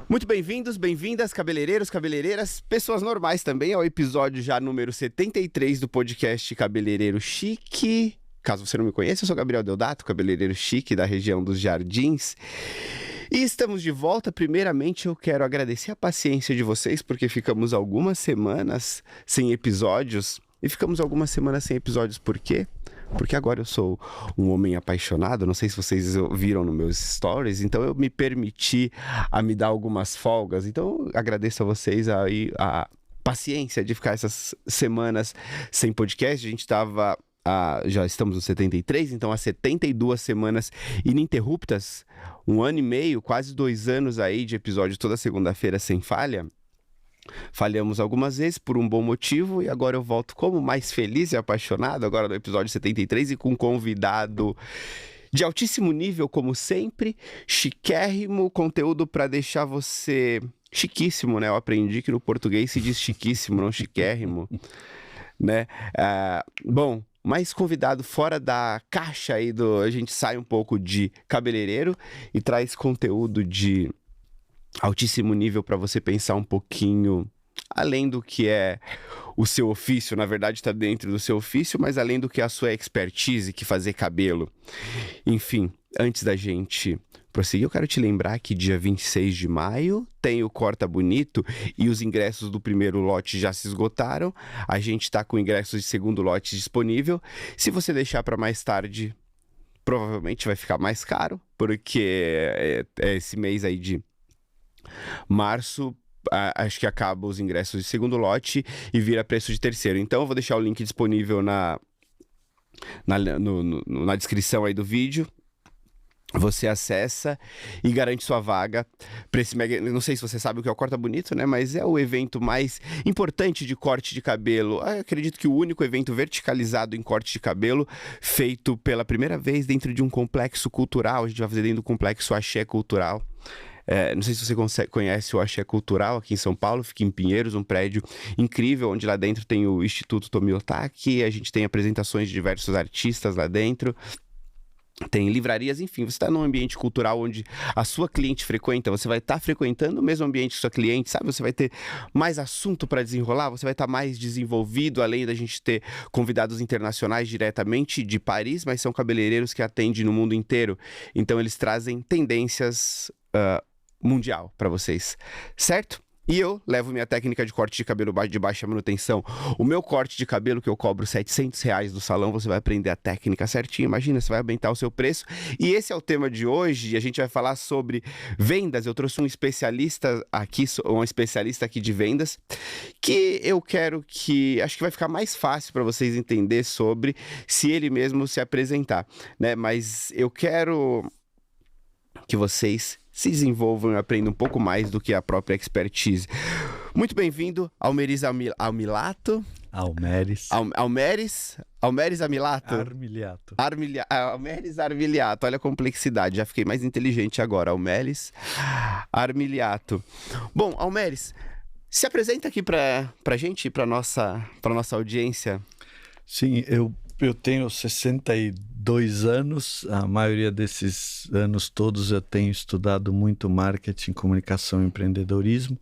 Muito bem-vindos, bem-vindas, cabeleireiros, cabeleireiras, pessoas normais também, ao episódio já número 73 do podcast Cabeleireiro Chique. Caso você não me conheça, eu sou Gabriel Deodato, cabeleireiro chique da região dos Jardins. E estamos de volta. Primeiramente, eu quero agradecer a paciência de vocês, porque ficamos algumas semanas sem episódios. E ficamos algumas semanas sem episódios por quê? Porque agora eu sou um homem apaixonado, não sei se vocês viram nos meus stories, então eu me permiti a me dar algumas folgas. Então eu agradeço a vocês aí a paciência de ficar essas semanas sem podcast. A gente estava... já estamos no 73, então há 72 semanas ininterruptas, 1 ano e meio, quase 2 anos aí de episódio toda segunda-feira sem falha. Falhamos algumas vezes por um bom motivo e agora eu volto como mais feliz e apaixonado, agora no episódio 73 e com um convidado de altíssimo nível, como sempre, chiquérrimo, conteúdo para deixar você chiquíssimo, né? Eu aprendi que no português se diz chiquíssimo, não chiquérrimo, né? Bom, mais convidado fora da caixa aí a gente sai um pouco de cabeleireiro e traz conteúdo de altíssimo nível para você pensar um pouquinho além do que é o seu ofício. Na verdade está dentro do seu ofício, mas além do que é a sua expertise, que fazer cabelo. Enfim, antes da gente prosseguir, eu quero te lembrar que dia 26 de maio tem o Corta Bonito e os ingressos do primeiro lote já se esgotaram. A gente está com ingressos de segundo lote disponível. Se você deixar para mais tarde, provavelmente vai ficar mais caro, porque é esse mês aí de março, acho que acaba os ingressos de segundo lote e vira preço de terceiro. Então eu vou deixar o link disponível na descrição aí do vídeo. Você acessa e garante sua vaga para esse mega... Não sei se você sabe o que é o Corta Bonito, né? Mas é o evento mais importante de corte de cabelo. Eu acredito que o único evento verticalizado em corte de cabelo feito pela primeira vez dentro de um complexo cultural. A gente vai fazer dentro do complexo Axé Cultural. Não sei se você conhece o Axé Cultural aqui em São Paulo, fica em Pinheiros, um prédio incrível, onde lá dentro tem o Instituto Tomiotaki, a gente tem apresentações de diversos artistas lá dentro, tem livrarias, enfim, você está num ambiente cultural onde a sua cliente frequenta, você vai estar frequentando o mesmo ambiente que sua cliente, sabe? Você vai ter mais assunto para desenrolar, você vai estar mais desenvolvido, além da gente ter convidados internacionais diretamente de Paris, mas são cabeleireiros que atendem no mundo inteiro, então eles trazem tendências mundial para vocês, certo? E eu levo minha técnica de corte de cabelo de baixa manutenção. O meu corte de cabelo que eu cobro R$700 do salão, você vai aprender a técnica certinho. Imagina, você vai aumentar o seu preço. E esse é o tema de hoje. A gente vai falar sobre vendas. Eu trouxe um especialista aqui de vendas, que eu quero que... Acho que vai ficar mais fácil para vocês entender sobre se ele mesmo se apresentar, né? Mas eu quero que vocês se desenvolvam e aprendam um pouco mais do que a própria expertise. Muito bem-vindo, Almeris Amilato. Almeris Amilato? Armiliato. Almeris Armiliato, olha a complexidade, já fiquei mais inteligente agora. Almeris Armiliato. Bom, Almeris, se apresenta aqui pra gente, pra nossa audiência. Sim, eu tenho 62 anos, a maioria desses anos todos eu tenho estudado muito marketing, comunicação e empreendedorismo.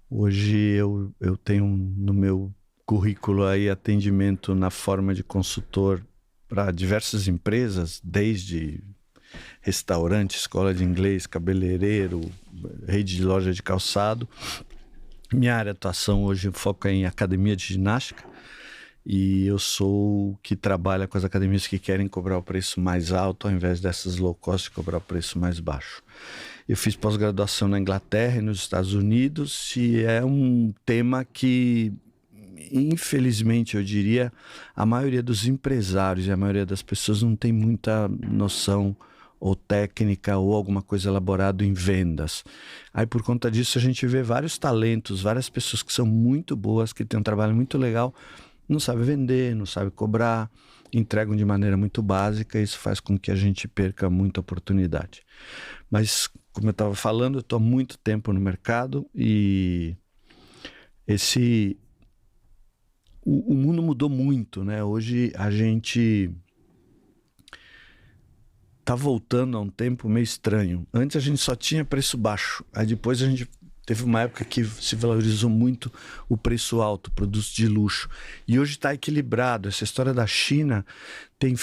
Hoje eu tenho no meu currículo aí atendimento na forma de consultor para diversas empresas, desde restaurante, escola de inglês, cabeleireiro, rede de loja de calçado. Minha área de atuação hoje foca em academia de ginástica. E eu sou o que trabalha com as academias que querem cobrar o preço mais alto ao invés dessas low cost cobrar o preço mais baixo. Eu fiz pós-graduação na Inglaterra e nos Estados Unidos e é um tema que, infelizmente, eu diria, a maioria dos empresários e a maioria das pessoas não tem muita noção ou técnica ou alguma coisa elaborada em vendas. Aí por conta disso a gente vê vários talentos, várias pessoas que são muito boas, que têm um trabalho muito legal, não sabe vender, não sabe cobrar, entregam de maneira muito básica e isso faz com que a gente perca muita oportunidade. Mas, como eu estava falando, eu estou há muito tempo no mercado e o mundo mudou muito, né? Hoje a gente tá voltando a um tempo meio estranho. Antes a gente só tinha preço baixo, aí depois a gente teve uma época que se valorizou muito o preço alto, produtos de luxo. E hoje está equilibrado. Essa história da China tem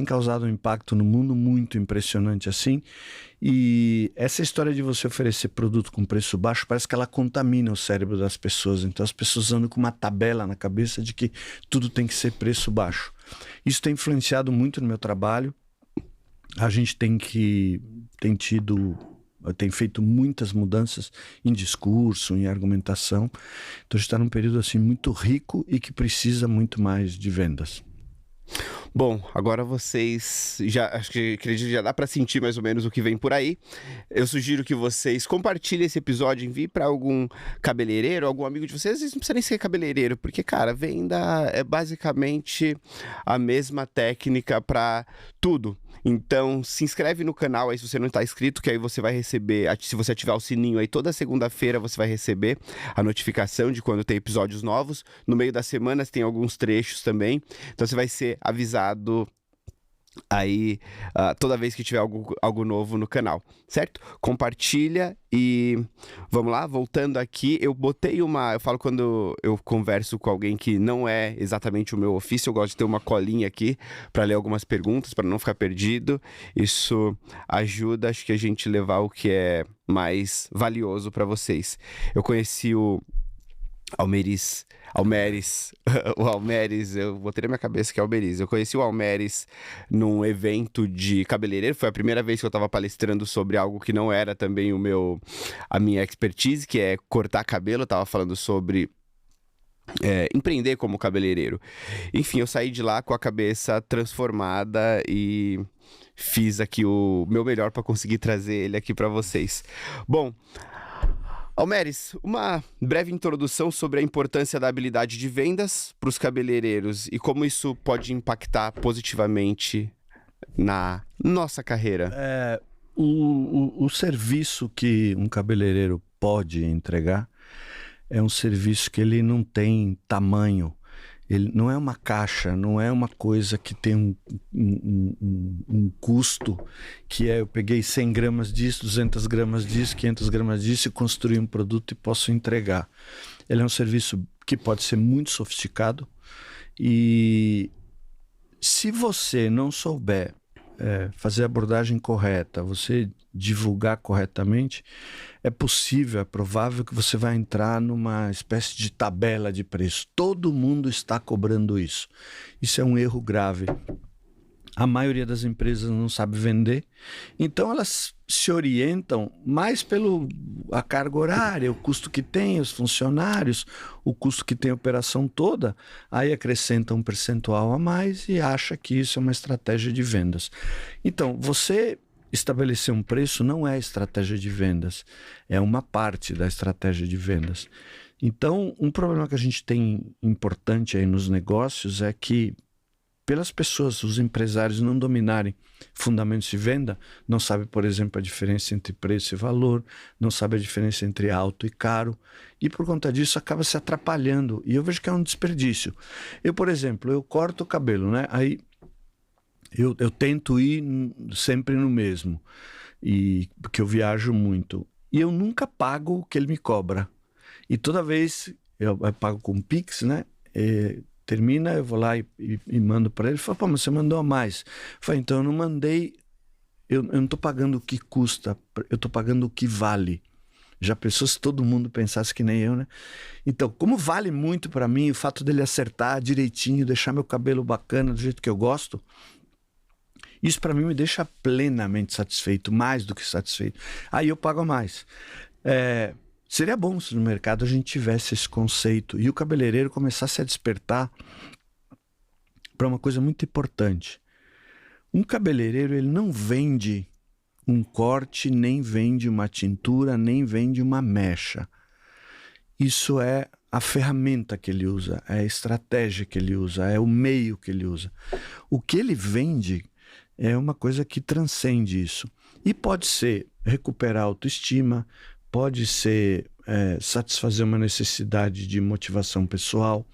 causado um impacto no mundo muito impressionante assim. E essa história de você oferecer produto com preço baixo, parece que ela contamina o cérebro das pessoas. Então as pessoas andam com uma tabela na cabeça de que tudo tem que ser preço baixo. Isso tem influenciado muito no meu trabalho. A gente tem feito muitas mudanças em discurso, em argumentação. Então a gente está num período assim muito rico e que precisa muito mais de vendas. Bom, agora vocês acredito que já dá para sentir mais ou menos o que vem por aí. Eu sugiro que vocês compartilhem esse episódio, enviem para algum cabeleireiro, algum amigo de vocês. Às vezes não precisa nem ser cabeleireiro, porque, cara, venda é basicamente a mesma técnica para tudo. Então, se inscreve no canal aí se você não está inscrito, que aí você vai receber, se você ativar o sininho aí, toda segunda-feira você vai receber a notificação de quando tem episódios novos. No meio das semanas tem alguns trechos também, então você vai ser avisado aí toda vez que tiver algo novo no canal, certo? Compartilha e vamos lá, voltando aqui, eu falo quando eu converso com alguém que não é exatamente o meu ofício, eu gosto de ter uma colinha aqui para ler algumas perguntas, para não ficar perdido. Isso ajuda, acho que a gente levar o que é mais valioso para vocês. Eu conheci o Almeris, o Almeris, eu botei na minha cabeça que é Almeris. Eu conheci o Almeris num evento de cabeleireiro, foi a primeira vez que eu estava palestrando sobre algo que não era também a minha expertise, que é cortar cabelo. Eu tava falando sobre empreender como cabeleireiro. Enfim, eu saí de lá com a cabeça transformada e fiz aqui o meu melhor para conseguir trazer ele aqui para vocês. Bom, Almeris, uma breve introdução sobre a importância da habilidade de vendas para os cabeleireiros e como isso pode impactar positivamente na nossa carreira. O serviço que um cabeleireiro pode entregar é um serviço que ele não tem tamanho. Ele não é uma caixa, não é uma coisa que tem um custo que eu peguei 100 gramas disso, 200 gramas disso, 500 gramas disso e construí um produto e posso entregar. Ele é um serviço que pode ser muito sofisticado e se você não souber fazer a abordagem correta, você divulgar corretamente, é possível, é provável que você vai entrar numa espécie de tabela de preço. Todo mundo está cobrando isso. Isso é um erro grave. A maioria das empresas não sabe vender, então elas se orientam mais pela carga horária, o custo que tem os funcionários, o custo que tem a operação toda, aí acrescenta um percentual a mais e acha que isso é uma estratégia de vendas. Então, você estabelecer um preço não é estratégia de vendas, é uma parte da estratégia de vendas. Então, um problema que a gente tem importante aí nos negócios é que pelas pessoas, os empresários não dominarem fundamentos de venda, não sabem, por exemplo, a diferença entre preço e valor, não sabem a diferença entre alto e caro, e por conta disso acaba se atrapalhando, e eu vejo que é um desperdício. Eu, por exemplo, eu corto o cabelo, né? Aí eu tento ir sempre no mesmo, porque eu viajo muito, e eu nunca pago o que ele me cobra, e toda vez eu pago com Pix, né? Termina, eu vou lá e mando para ele. Fala, pô, mas você mandou a mais. Eu falei, então eu não mandei, eu não estou pagando o que custa, eu estou pagando o que vale. Já pensou se todo mundo pensasse que nem eu, né? Então, como vale muito para mim o fato dele acertar direitinho, deixar meu cabelo bacana do jeito que eu gosto, isso para mim me deixa plenamente satisfeito, mais do que satisfeito. Aí eu pago mais. Seria bom se no mercado a gente tivesse esse conceito e o cabeleireiro começasse a despertar para uma coisa muito importante. Um cabeleireiro, ele não vende um corte, nem vende uma tintura, nem vende uma mecha. Isso é a ferramenta que ele usa, é a estratégia que ele usa, é o meio que ele usa. O que ele vende é uma coisa que transcende isso. E pode ser recuperar a autoestima, pode ser satisfazer uma necessidade de motivação pessoal,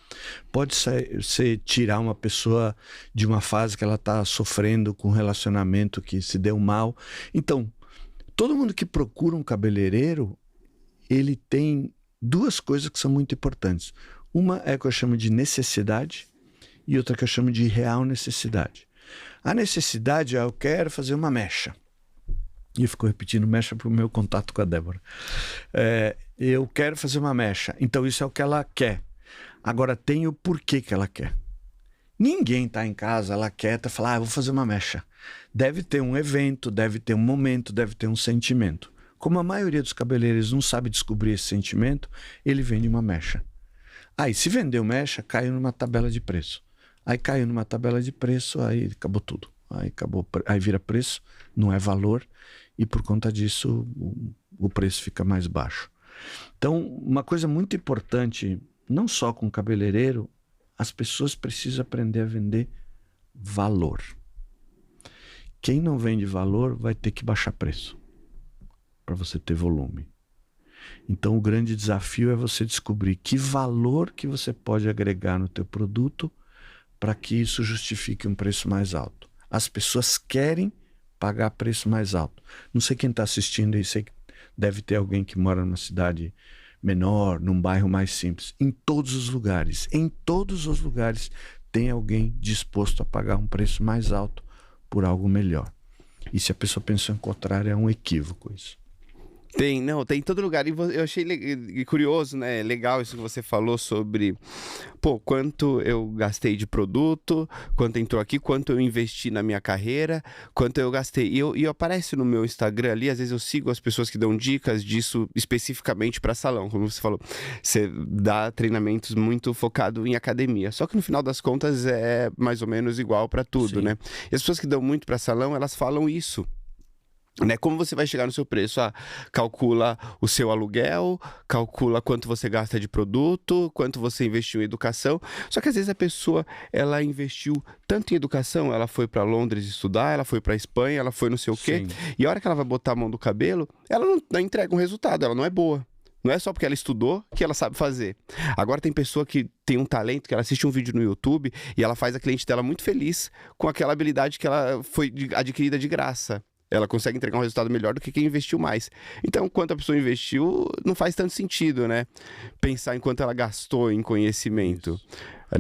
pode ser tirar uma pessoa de uma fase que ela está sofrendo com um relacionamento que se deu mal. Então, todo mundo que procura um cabeleireiro, ele tem duas coisas que são muito importantes. Uma é que eu chamo de necessidade e outra que eu chamo de real necessidade. A necessidade é: eu quero fazer uma mecha. E ficou repetindo mecha para o meu contato com a Débora. Eu quero fazer uma mecha. Então isso é o que ela quer. Agora tem o porquê que ela quer. Ninguém está em casa, ela quieta, fala: vou fazer uma mecha. Deve ter um evento, deve ter um momento, deve ter um sentimento. Como a maioria dos cabeleireiros não sabe descobrir esse sentimento, ele vende uma mecha. Aí se vendeu mecha, caiu numa tabela de preço. Aí caiu numa tabela de preço, aí acabou tudo. Aí vira preço, não é valor, e por conta disso o preço fica mais baixo. Então, uma coisa muito importante, não só com o cabeleireiro, as pessoas precisam aprender a vender valor. Quem não vende valor vai ter que baixar preço para você ter volume. Então, o grande desafio é você descobrir que valor que você pode agregar no teu produto para que isso justifique um preço mais alto. As pessoas querem pagar preço mais alto. Não sei quem está assistindo aí, sei que deve ter alguém que mora numa cidade menor, num bairro mais simples. Em todos os lugares tem alguém disposto a pagar um preço mais alto por algo melhor. E se a pessoa pensa em contrário, é um equívoco isso. Tem em todo lugar. E eu achei curioso, né? Legal isso que você falou sobre, quanto eu gastei de produto, quanto entrou aqui, quanto eu investi na minha carreira, quanto eu gastei. E aparece no meu Instagram ali, às vezes eu sigo as pessoas que dão dicas disso especificamente para salão, como você falou. Você dá treinamentos muito focado em academia. Só que no final das contas é mais ou menos igual para tudo, Sim. né? E as pessoas que dão muito para salão, elas falam isso. Né? Como você vai chegar no seu preço? Calcula o seu aluguel, calcula quanto você gasta de produto, quanto você investiu em educação. Só que às vezes a pessoa, ela investiu tanto em educação, ela foi para Londres estudar, ela foi para Espanha, ela foi não sei o quê, e a hora que ela vai botar a mão no cabelo, ela não entrega um resultado, ela não é boa. Não é só porque ela estudou que ela sabe fazer. Agora tem pessoa que tem um talento, que ela assiste um vídeo no YouTube e ela faz a cliente dela muito feliz com aquela habilidade que ela foi adquirida de graça. Ela consegue entregar um resultado melhor do que quem investiu mais. Então, quanto a pessoa investiu, não faz tanto sentido, né? Pensar em quanto ela gastou em conhecimento.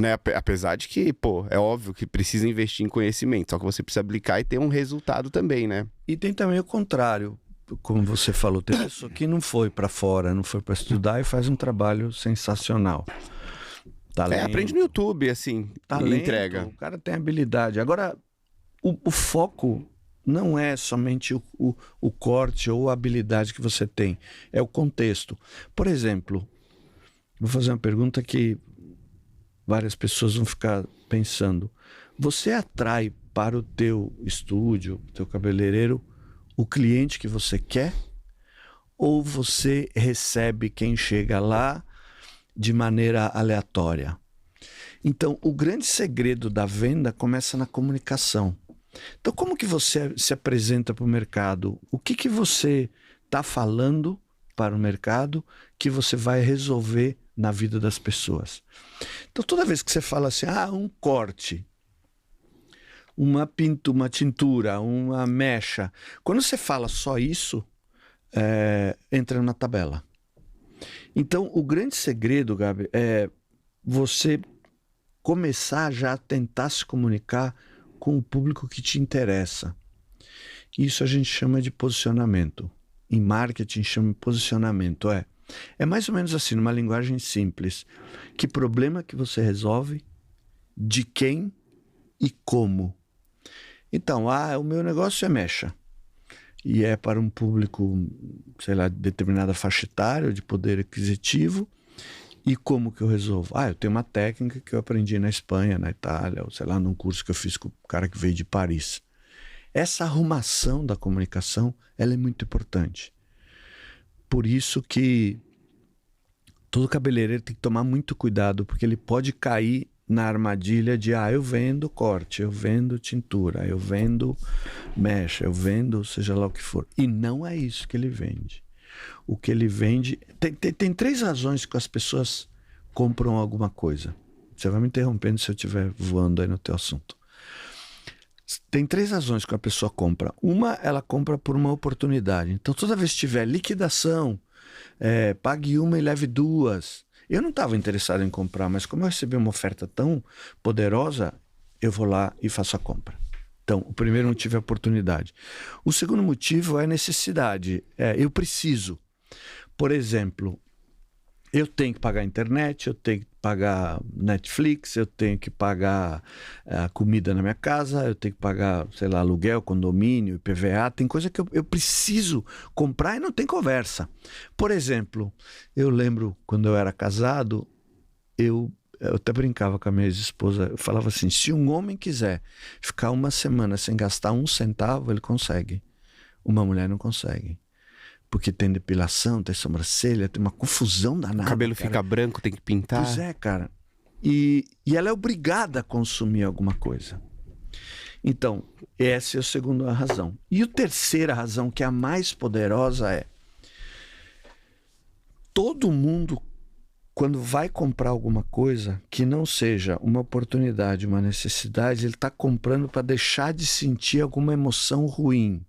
Né? Apesar de que, é óbvio que precisa investir em conhecimento. Só que você precisa aplicar e ter um resultado também, né? E tem também o contrário. Como você falou, tem pessoa que não foi para fora, não foi para estudar e faz um trabalho sensacional. Talento, aprende no YouTube, assim, talento, entrega. O cara tem habilidade. Agora, o foco não é somente o corte ou a habilidade que você tem, é o contexto. Por exemplo, vou fazer uma pergunta que várias pessoas vão ficar pensando. Você atrai para o teu estúdio, teu cabeleireiro, o cliente que você quer? Ou você recebe quem chega lá de maneira aleatória? Então, o grande segredo da venda começa na comunicação. Então, como que você se apresenta para o mercado? O que você está falando para o mercado que você vai resolver na vida das pessoas? Então, toda vez que você fala assim, um corte, uma tintura, uma mecha, quando você fala só isso, entra na tabela. Então, o grande segredo, Gabi, é você começar já a tentar se comunicar com o público que te interessa. Isso a gente chama de posicionamento. Em marketing chama de posicionamento. É mais ou menos assim, numa linguagem simples. Que problema que você resolve, de quem e como. Então, o meu negócio é mecha. E é para um público, sei lá, determinada faixa etária, de poder aquisitivo. E como que eu resolvo? Eu tenho uma técnica que eu aprendi na Espanha, na Itália, ou sei lá, num curso que eu fiz com o cara que veio de Paris. Essa arrumação da comunicação, ela é muito importante. Por isso que todo cabeleireiro tem que tomar muito cuidado, porque ele pode cair na armadilha de, eu vendo corte, eu vendo tintura, eu vendo mecha, eu vendo seja lá o que for. E não é isso que ele vende. o que ele vende. Tem 3 razões que as pessoas compram alguma coisa. Você vai me interrompendo se eu estiver voando aí no teu assunto. Tem 3 razões que a pessoa compra. Uma, ela compra por uma oportunidade. Então, toda vez que tiver liquidação, pague uma e leve 2. Eu não estava interessado em comprar, mas como eu recebi uma oferta tão poderosa, eu vou lá e faço a compra. Então, o primeiro motivo é a oportunidade. O segundo motivo é a necessidade. Eu preciso. Por exemplo, eu tenho que pagar a internet, eu tenho que pagar Netflix, eu tenho que pagar a comida na minha casa, eu tenho que pagar, sei lá, aluguel, condomínio, IPVA. Tem coisa que eu preciso comprar e não tem conversa. Por exemplo, eu lembro quando eu era casado, eu até brincava com a minha ex-esposa, eu falava assim, se um homem quiser ficar uma semana sem gastar 1 centavo, ele consegue. Uma mulher não consegue. Porque tem depilação, tem sobrancelha, tem uma confusão danada. O cabelo cara. fica branco, tem que pintar. Pois é, cara. E ela é obrigada a consumir alguma coisa. Então, essa é a segunda razão. E a terceira razão, que é a mais poderosa, é todo mundo, quando vai comprar alguma coisa que não seja uma oportunidade, uma necessidade, ele está comprando para deixar de sentir alguma emoção ruim.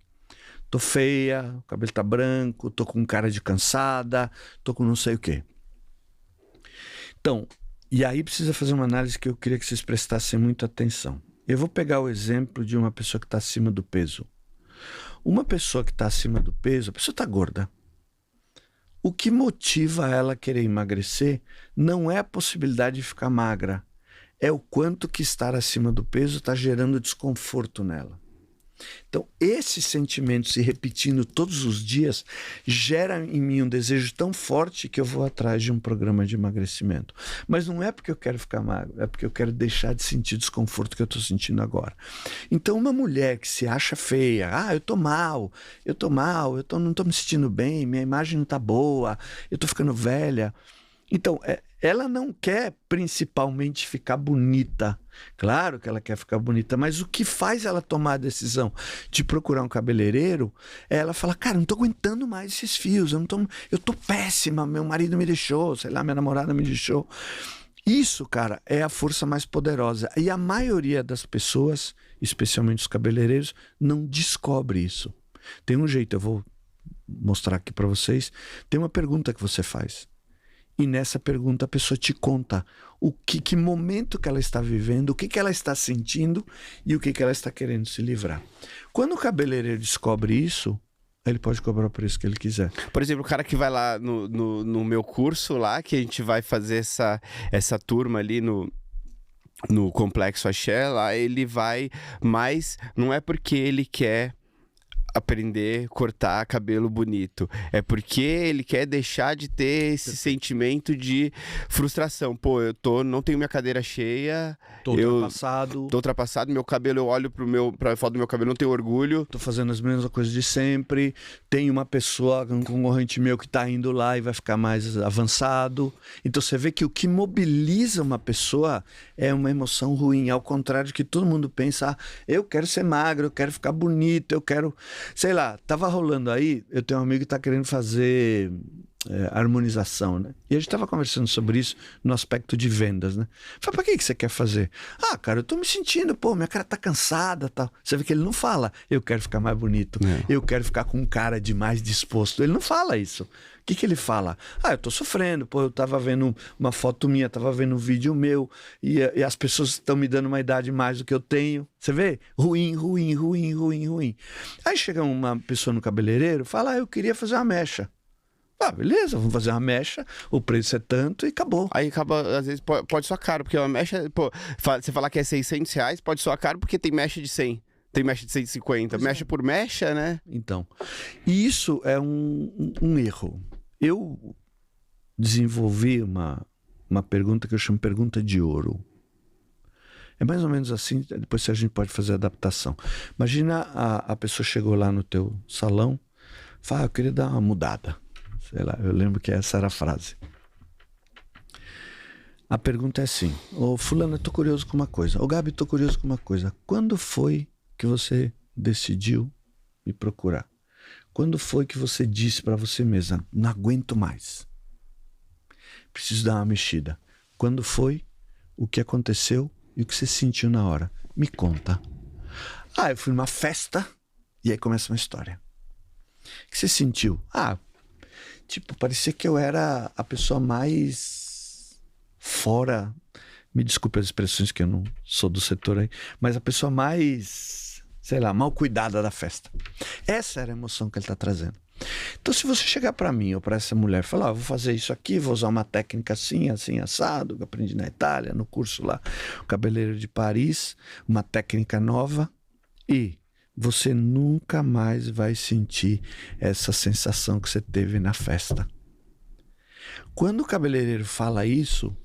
Tô feia, o cabelo tá branco, tô com cara de cansada, tô com não sei o quê. Então, e aí precisa fazer uma análise que eu queria que vocês prestassem muita atenção. Eu vou pegar o exemplo de uma pessoa que está acima do peso. Uma pessoa que está acima do peso, a pessoa está gorda. O que motiva ela a querer emagrecer não é a possibilidade de ficar magra, é o quanto que estar acima do peso está gerando desconforto nela. Então, esse sentimento se repetindo todos os dias gera em mim um desejo tão forte que eu vou atrás de um programa de emagrecimento. Mas não é porque eu quero ficar magro, é porque eu quero deixar de sentir o desconforto que eu estou sentindo agora. Então, uma mulher que se acha feia, eu tô mal, não estou me sentindo bem, minha imagem não está boa, eu estou ficando velha. Então, ela não quer principalmente ficar bonita. Claro que ela quer ficar bonita, mas o que faz ela tomar a decisão de procurar um cabeleireiro é ela falar, cara, não tô aguentando mais esses fios, eu tô péssima, meu marido me deixou, sei lá, minha namorada me deixou. Isso, cara, é a força mais poderosa. E a maioria das pessoas, especialmente os cabeleireiros, não descobre isso. Tem um jeito, eu vou mostrar aqui para vocês. Tem uma pergunta que você faz. E nessa pergunta a pessoa te conta que momento que ela está vivendo, o que ela está sentindo e o que ela está querendo se livrar. Quando o cabeleireiro descobre isso, ele pode cobrar o preço que ele quiser. Por exemplo, o cara que vai lá no meu curso lá, que a gente vai fazer essa turma ali no Complexo Axé, lá ele vai, mas não é porque ele quer aprender a cortar cabelo bonito, é porque ele quer deixar de ter esse sentimento de frustração. Pô, não tenho minha cadeira cheia, tô ultrapassado, meu cabelo, eu olho pra foto do meu cabelo, não tenho orgulho, tô fazendo as mesmas coisas de sempre, tem uma pessoa, um concorrente meu que tá indo lá e vai ficar mais avançado. Então você vê que o que mobiliza uma pessoa é uma emoção ruim, ao contrário de que todo mundo pensa, eu quero ser magro, eu quero ficar bonito, eu quero... Sei lá, tava rolando aí, eu tenho um amigo que tá querendo fazer harmonização, né? E a gente tava conversando sobre isso no aspecto de vendas, né? Falei, pra que você quer fazer? Cara, eu tô me sentindo, minha cara tá cansada, tal. Você vê que ele não fala, eu quero ficar mais bonito, eu quero ficar com um cara de mais disposto. Ele não fala isso. O que ele fala? Eu tô sofrendo, eu tava vendo uma foto minha, tava vendo um vídeo meu, e as pessoas estão me dando uma idade mais do que eu tenho. Você vê? Ruim. Aí chega uma pessoa no cabeleireiro, fala, eu queria fazer uma mecha. Beleza, vamos fazer uma mecha, o preço é tanto e acabou. Aí acaba, às vezes pode soar caro, porque uma mecha, você falar que é R$600, pode soar caro porque tem mecha de 100. Tem mecha de 150, mecha por mecha, né? Então, isso é um erro. Eu desenvolvi uma pergunta que eu chamo pergunta de ouro. É mais ou menos assim, depois a gente pode fazer adaptação. Imagina a pessoa chegou lá no teu salão, fala, eu queria dar uma mudada. Sei lá, eu lembro que essa era a frase. A pergunta é assim, fulano, eu tô curioso com uma coisa. Gabi, tô curioso com uma coisa. Quando foi que você decidiu me procurar? Quando foi que você disse para você mesma, não aguento mais? Preciso dar uma mexida. Quando foi? O que aconteceu e o que você sentiu na hora? Me conta. Eu fui numa festa e aí começa uma história. O que você sentiu? Parecia que eu era a pessoa mais fora... Me desculpe as expressões que eu não sou do setor aí, mas a pessoa mais, mal cuidada da festa. Essa era a emoção que ele está trazendo. Então, se você chegar para mim ou para essa mulher e falar, vou fazer isso aqui, vou usar uma técnica assim, assim, assado, que eu aprendi na Itália, no curso lá, o Cabeleireiro de Paris, uma técnica nova, e você nunca mais vai sentir essa sensação que você teve na festa. Quando o cabeleireiro fala isso,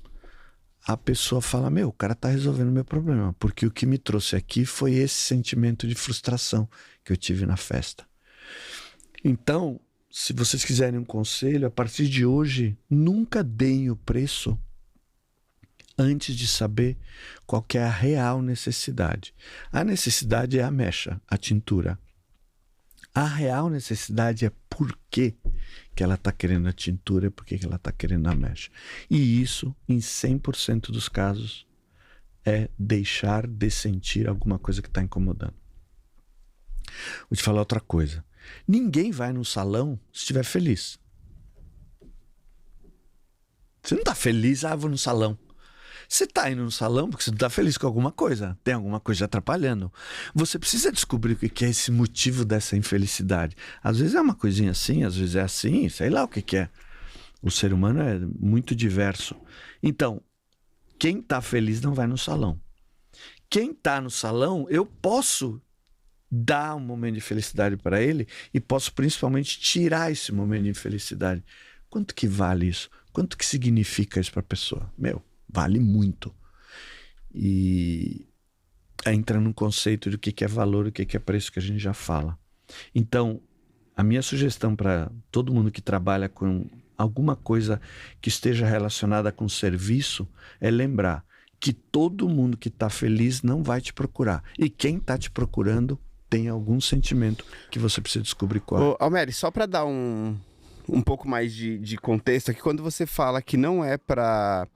a pessoa fala, o cara tá resolvendo o meu problema, porque o que me trouxe aqui foi esse sentimento de frustração que eu tive na festa. Então, se vocês quiserem um conselho, a partir de hoje, nunca deem o preço antes de saber qual que é a real necessidade. A necessidade é a mecha, a tintura. A real necessidade é por que ela está querendo a tintura e por que ela está querendo a mecha. E isso, em 100% dos casos, é deixar de sentir alguma coisa que está incomodando. Vou te falar outra coisa. Ninguém vai num salão se estiver feliz. Você não está feliz, vou no salão. Você está indo no salão porque você não está feliz com alguma coisa. Tem alguma coisa atrapalhando. Você precisa descobrir o que é esse motivo dessa infelicidade. Às vezes é uma coisinha assim, às vezes é assim, sei lá o que é. O ser humano é muito diverso. Então, quem está feliz não vai no salão. Quem está no salão, eu posso dar um momento de felicidade para ele e posso principalmente tirar esse momento de infelicidade. Quanto que vale isso? Quanto que significa isso para a pessoa? Vale muito. E entra num conceito do que é valor e o que é preço que a gente já fala. Então, a minha sugestão para todo mundo que trabalha com alguma coisa que esteja relacionada com serviço é lembrar que todo mundo que está feliz não vai te procurar. E quem está te procurando tem algum sentimento que você precisa descobrir qual é. Ô, Almeri, só para dar um pouco mais de contexto aqui, quando você fala que não é para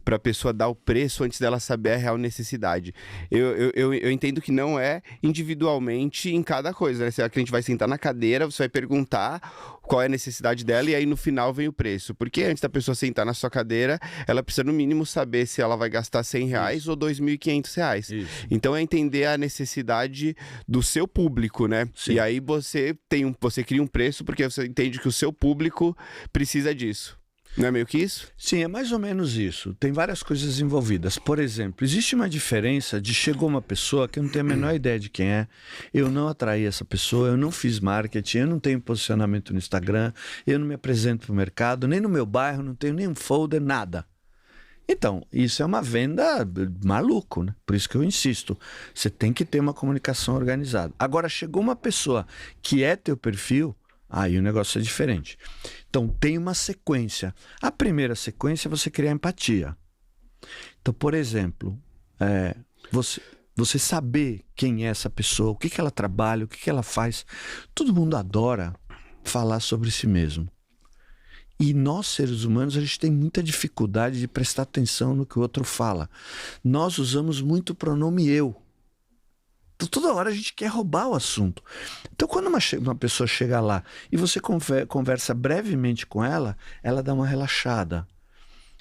a pessoa dar o preço antes dela saber a real necessidade, eu entendo que não é individualmente em cada coisa, né? Se a cliente vai sentar na cadeira, você vai perguntar qual é a necessidade dela e aí no final vem o preço, porque antes da pessoa sentar na sua cadeira, ela precisa no mínimo saber se ela vai gastar R$100 Isso. ou R$2.500. Isso. Então é entender a necessidade do seu público, né? Sim. E aí você cria um preço porque você entende que o seu público precisa disso. Não é meio que isso? Sim, é mais ou menos isso. Tem várias coisas envolvidas. Por exemplo, existe uma diferença de chegou uma pessoa que eu não tenho a menor ideia de quem é, eu não atraí essa pessoa, eu não fiz marketing, eu não tenho posicionamento no Instagram, eu não me apresento para o mercado, nem no meu bairro, não tenho nem um folder, nada. Então, isso é uma venda maluco, né? Por isso que eu insisto, você tem que ter uma comunicação organizada. Agora, chegou uma pessoa que é teu perfil, aí o negócio é diferente. Então, tem uma sequência. A primeira sequência é você criar empatia. Então, por exemplo, você saber quem é essa pessoa, o que ela trabalha, o que ela faz. Todo mundo adora falar sobre si mesmo. E nós, seres humanos, a gente tem muita dificuldade de prestar atenção no que o outro fala. Nós usamos muito o pronome eu. Então, toda hora a gente quer roubar o assunto. Então, quando uma pessoa chega lá e você conversa brevemente com ela, ela dá uma relaxada.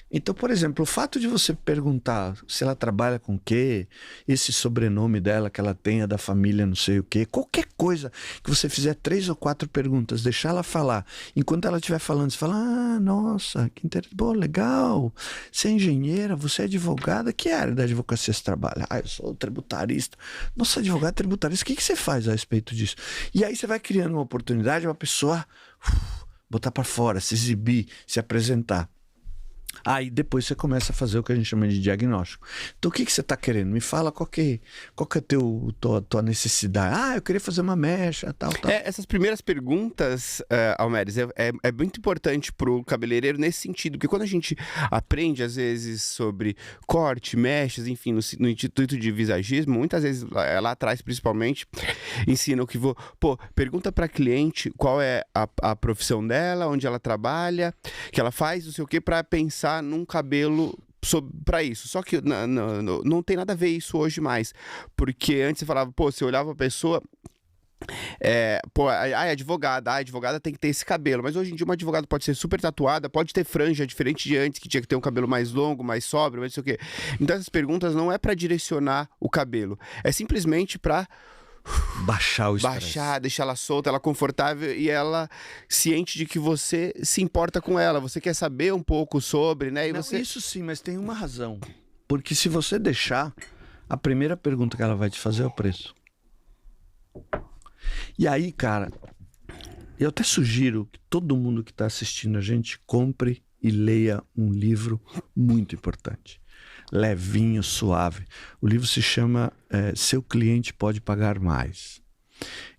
Então, por exemplo, o fato de você perguntar se ela trabalha com o quê, esse sobrenome dela que ela tenha, da família não sei o quê, qualquer coisa que você fizer 3 ou 4 perguntas, deixar ela falar. Enquanto ela estiver falando, você fala, nossa, que interessante, pô, legal, você é engenheira, você é advogada, que área da advocacia você trabalha? Eu sou tributarista. Nossa, advogado tributarista, o que você faz a respeito disso? E aí você vai criando uma oportunidade, uma pessoa botar para fora, se exibir, se apresentar. Aí depois você começa a fazer o que a gente chama de diagnóstico. Então o que você está querendo? Me fala qual que é a tua necessidade. Ah, eu queria fazer uma mecha, tal. Essas primeiras perguntas, Almeres, é muito importante pro cabeleireiro nesse sentido, porque quando a gente aprende, às vezes, sobre corte, mechas, enfim, no Instituto de Visagismo, muitas vezes, lá atrás, principalmente, ensina o que pergunta pra cliente qual é a profissão dela, onde ela trabalha, que ela faz, não sei o que, pra pensar num cabelo para isso. Só que não tem nada a ver isso hoje mais. Porque antes você falava, você olhava a pessoa. A advogada tem que ter esse cabelo. Mas hoje em dia uma advogada pode ser super tatuada, pode ter franja, diferente de antes, que tinha que ter um cabelo mais longo, mais sóbrio, mais não sei o quê. Então essas perguntas não é para direcionar o cabelo. É simplesmente para baixar o estresse. Baixar, deixar ela solta, ela confortável e ela ciente de que você se importa com ela, você quer saber um pouco sobre, né? Isso sim, mas tem uma razão. Porque se você deixar, a primeira pergunta que ela vai te fazer é o preço. E aí, cara, eu até sugiro que todo mundo que está assistindo a gente compre e leia um livro muito importante. Levinho, suave. O livro se chama Seu Cliente Pode Pagar Mais.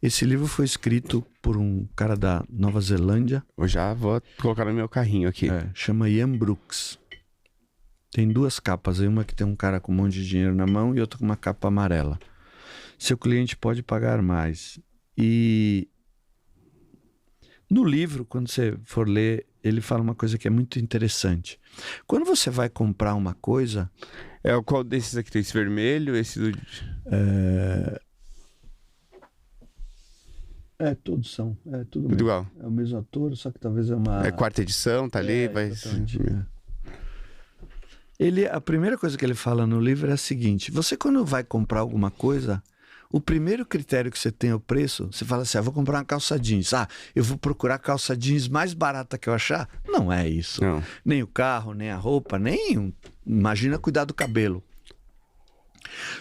Esse livro foi escrito por um cara da Nova Zelândia. Eu já vou colocar no meu carrinho aqui. Chama Ian Brooks. Tem 2 capas. Uma que tem um cara com um monte de dinheiro na mão e outra com uma capa amarela. Seu Cliente Pode Pagar Mais. E no livro, quando você for ler, ele fala uma coisa que é muito interessante. Quando você vai comprar uma coisa... Qual desses aqui tem esse vermelho? Esse do... Todos são. Tudo mesmo. Igual. É o mesmo autor, só que talvez é uma... É 4ª edição, tá ali, vai... A primeira coisa que ele fala no livro é a seguinte: você quando vai comprar alguma coisa, o primeiro critério que você tem é o preço. Você fala assim, eu vou comprar uma calça jeans. Eu vou procurar a calça jeans mais barata que eu achar. Não é isso. Não. Nem o carro, nem a roupa, imagina cuidar do cabelo.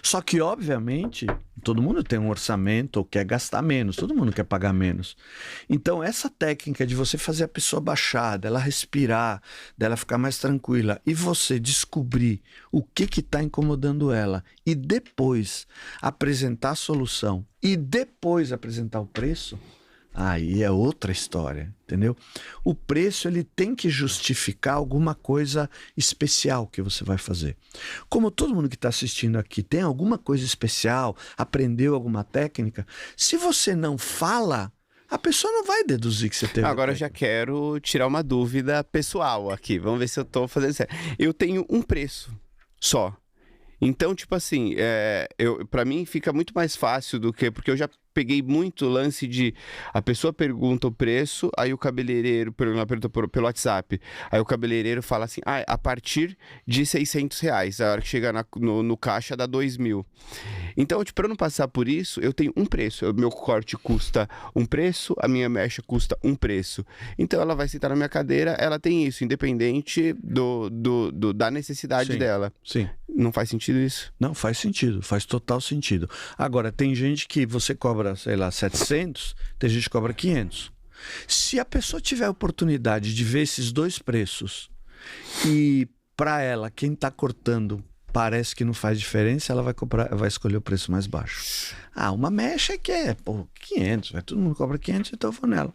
Só que, obviamente, todo mundo tem um orçamento ou quer gastar menos, todo mundo quer pagar menos. Então, essa técnica de você fazer a pessoa baixar, dela respirar, dela ficar mais tranquila e você descobrir o que está incomodando ela e depois apresentar a solução e depois apresentar o preço, aí é outra história, entendeu? O preço ele tem que justificar alguma coisa especial que você vai fazer. Como todo mundo que está assistindo aqui tem alguma coisa especial, aprendeu alguma técnica, se você não fala, a pessoa não vai deduzir que você teve. Agora eu já quero tirar uma dúvida pessoal aqui. Vamos ver se eu estou fazendo certo. Eu tenho um preço só. Então, tipo assim, pra mim fica muito mais fácil do que... Porque eu já peguei muito lance de... A pessoa pergunta o preço, aí o cabeleireiro pergunta pelo WhatsApp. Aí o cabeleireiro fala assim, a partir de R$600. A hora que chegar no caixa dá 2.000. Então, tipo, pra eu não passar por isso, eu tenho um preço. Meu corte custa um preço, a minha mecha custa um preço. Então ela vai sentar na minha cadeira, ela tem isso, independente da necessidade dela. Sim. Não faz sentido isso? Não, faz sentido, faz total sentido. Agora, tem gente que você cobra, sei lá, 700, tem gente que cobra 500. Se a pessoa tiver a oportunidade de ver esses 2 preços e para ela, quem está cortando parece que não faz diferença, ela vai escolher o preço mais baixo. Uma mecha que é 500, todo mundo cobra 500, então eu vou nela.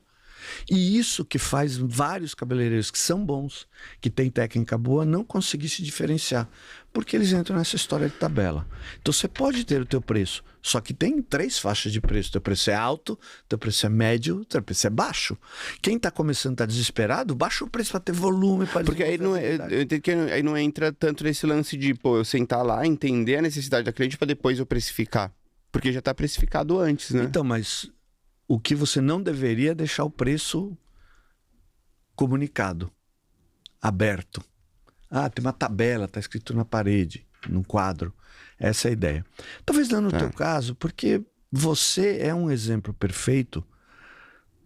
E isso que faz vários cabeleireiros que são bons, que têm técnica boa, não conseguir se diferenciar, porque eles entram nessa história de tabela. Então você pode ter o teu preço, só que tem 3 faixas de preço. O teu preço é alto, o teu preço é médio, o teu preço é baixo. Quem está começando, está desesperado, baixa o preço para ter volume. Porque aí eu entendo que aí não entra tanto nesse lance de eu sentar lá, entender a necessidade da cliente para depois eu precificar. Porque já está precificado antes, né? Então, mas... O que você não deveria é deixar o preço comunicado, aberto. Tem uma tabela, está escrito na parede, num quadro. Essa é a ideia. Talvez não no teu caso, porque você é um exemplo perfeito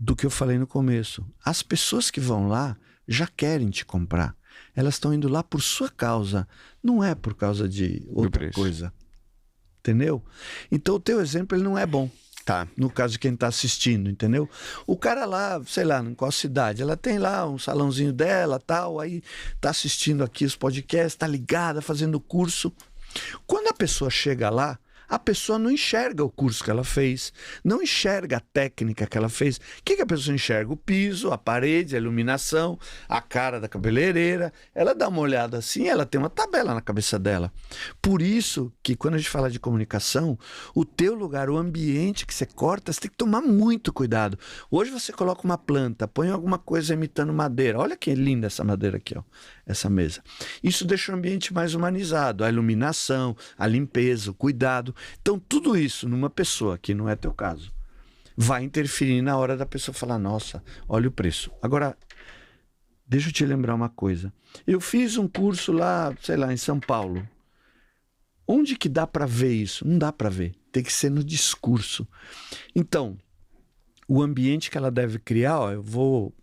do que eu falei no começo. As pessoas que vão lá já querem te comprar. Elas estão indo lá por sua causa, não é por causa de outra coisa. Entendeu? Então o teu exemplo ele não é bom. Tá. No caso de quem está assistindo, entendeu? O cara lá, sei lá, em qual cidade, ela tem lá um salãozinho dela, tal, aí tá assistindo aqui os podcasts, tá ligada, fazendo curso. Quando a pessoa chega lá, a pessoa não enxerga o curso que ela fez, não enxerga a técnica que ela fez. O que a pessoa enxerga? O piso, a parede, a iluminação, a cara da cabeleireira. Ela dá uma olhada assim, ela tem uma tabela na cabeça dela. Por isso que quando a gente fala de comunicação, o teu lugar, o ambiente que você corta, você tem que tomar muito cuidado. Hoje você coloca uma planta, põe alguma coisa imitando madeira. Olha que linda essa madeira aqui, ó, essa mesa. Isso deixa o ambiente mais humanizado, a iluminação, a limpeza, o cuidado. Então, tudo isso numa pessoa, que não é teu caso, vai interferir na hora da pessoa falar, nossa, olha o preço. Agora, deixa eu te lembrar uma coisa. Eu fiz um curso lá, sei lá, em São Paulo. Onde que dá para ver isso? Não dá para ver. Tem que ser no discurso. Então, o ambiente que ela deve criar, ó, eu vou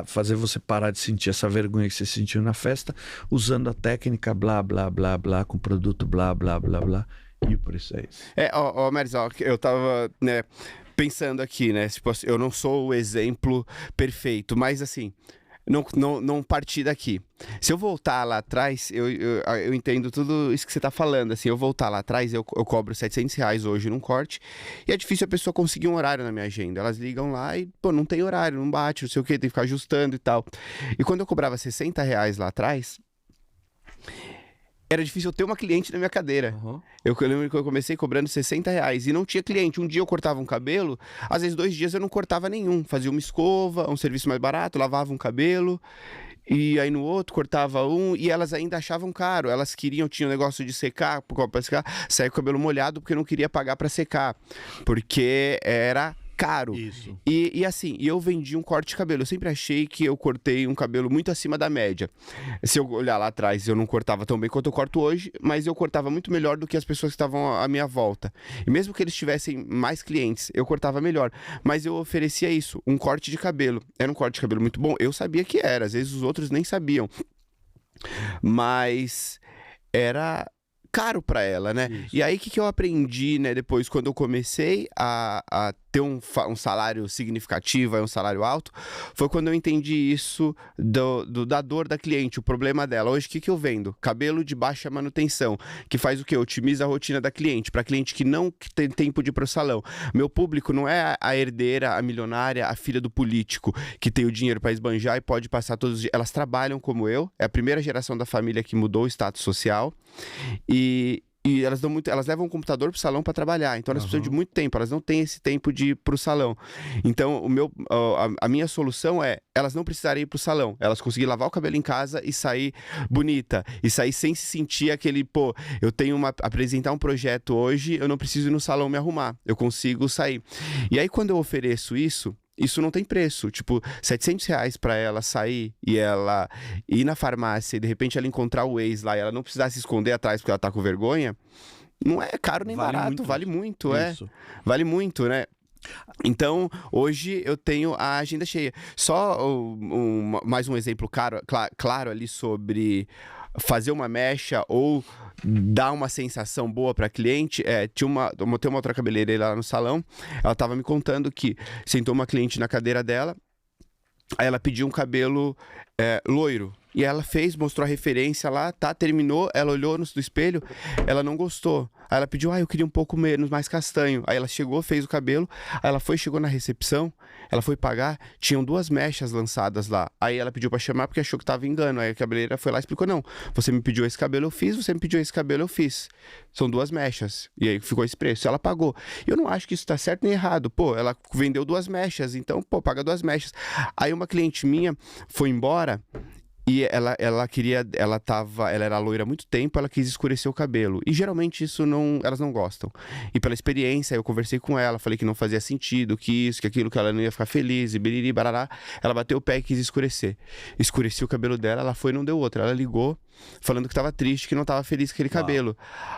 fazer você parar de sentir essa vergonha que você sentiu na festa, usando a técnica blá, blá, blá, blá, com produto blá, blá, blá, blá, e por isso é isso. Marisol, eu tava, né, pensando aqui, né, tipo, eu não sou o exemplo perfeito, mas assim, não partir daqui. Se eu voltar lá atrás, eu entendo tudo isso que você tá falando, assim, eu voltar lá atrás, eu cobro R$700 hoje num corte, e é difícil a pessoa conseguir um horário na minha agenda. Elas ligam lá e, pô, não tem horário, não bate, não sei o que, tem que ficar ajustando e tal. E quando eu cobrava R$60 lá atrás, era difícil eu ter uma cliente na minha cadeira. Uhum. Eu lembro que eu comecei cobrando R$60 e não tinha cliente. Um dia eu cortava um cabelo, às vezes 2 dias eu não cortava nenhum. Fazia uma escova, um serviço mais barato, lavava um cabelo. E aí no outro cortava um e elas ainda achavam caro. Elas tinham um negócio de secar, para secar, sair com o cabelo molhado porque não queria pagar para secar. Porque era caro. Isso. E assim, eu vendi um corte de cabelo. Eu sempre achei que eu cortei um cabelo muito acima da média. Se eu olhar lá atrás, eu não cortava tão bem quanto eu corto hoje, mas eu cortava muito melhor do que as pessoas que estavam à minha volta. E mesmo que eles tivessem mais clientes, eu cortava melhor. Mas eu oferecia isso, um corte de cabelo. Era um corte de cabelo muito bom. Eu sabia que era, às vezes os outros nem sabiam. Mas era caro para ela, né? Isso. E aí, o que eu aprendi, né, depois, quando eu comecei a ter um salário significativo, um salário alto, foi quando eu entendi isso da dor da cliente, o problema dela. Hoje, o que eu vendo? Cabelo de baixa manutenção, que faz o quê? Otimiza a rotina da cliente, para cliente que não tem tempo de ir pro salão. Meu público não é a herdeira, a milionária, a filha do político, que tem o dinheiro para esbanjar e pode passar todos os dias. Elas trabalham como eu, é a primeira geração da família que mudou o status social, e elas levam um computador pro salão para trabalhar, então elas precisam de muito tempo, elas não têm esse tempo de ir pro salão. Então a minha solução é elas não precisarem ir pro salão, elas conseguirem lavar o cabelo em casa e sair bonita, e sair sem se sentir aquele, pô, eu tenho apresentar um projeto hoje, eu não preciso ir no salão me arrumar, eu consigo sair. E aí quando eu ofereço isso não tem preço, tipo, R$700 pra ela sair e ela ir na farmácia e de repente ela encontrar o ex lá e ela não precisar se esconder atrás porque ela tá com vergonha, não é caro nem barato, vale muito, vale muito, né? Então, hoje eu tenho a agenda cheia. Só mais um exemplo claro ali sobre fazer uma mecha ou dar uma sensação boa para cliente. Tem uma outra cabeleireira lá no salão, ela tava me contando que sentou uma cliente na cadeira dela, aí ela pediu um cabelo loiro. E ela mostrou a referência lá, tá, terminou, ela olhou no espelho, ela não gostou. Aí ela pediu, eu queria um pouco menos, mais castanho. Aí ela chegou, fez o cabelo, aí ela chegou na recepção, ela foi pagar, tinham 2 mechas lançadas lá. Aí ela pediu pra chamar porque achou que tava engano. Aí a cabeleireira foi lá e explicou, não, você me pediu esse cabelo, eu fiz, você me pediu esse cabelo, eu fiz. São 2 mechas. E aí ficou esse preço, ela pagou. Eu não acho que isso tá certo nem errado. Pô, ela vendeu 2 mechas, então, pô, paga 2 mechas. Aí uma cliente minha foi embora. E ela era loira há muito tempo, ela quis escurecer o cabelo. E geralmente elas não gostam. E pela experiência, eu conversei com ela, falei que não fazia sentido, que isso, que aquilo, que ela não ia ficar feliz, e biriri, barará. Ela bateu o pé e quis escurecer. Escureceu o cabelo dela, ela foi e não deu outra. Ela ligou, falando que tava triste, que não tava feliz com aquele cabelo.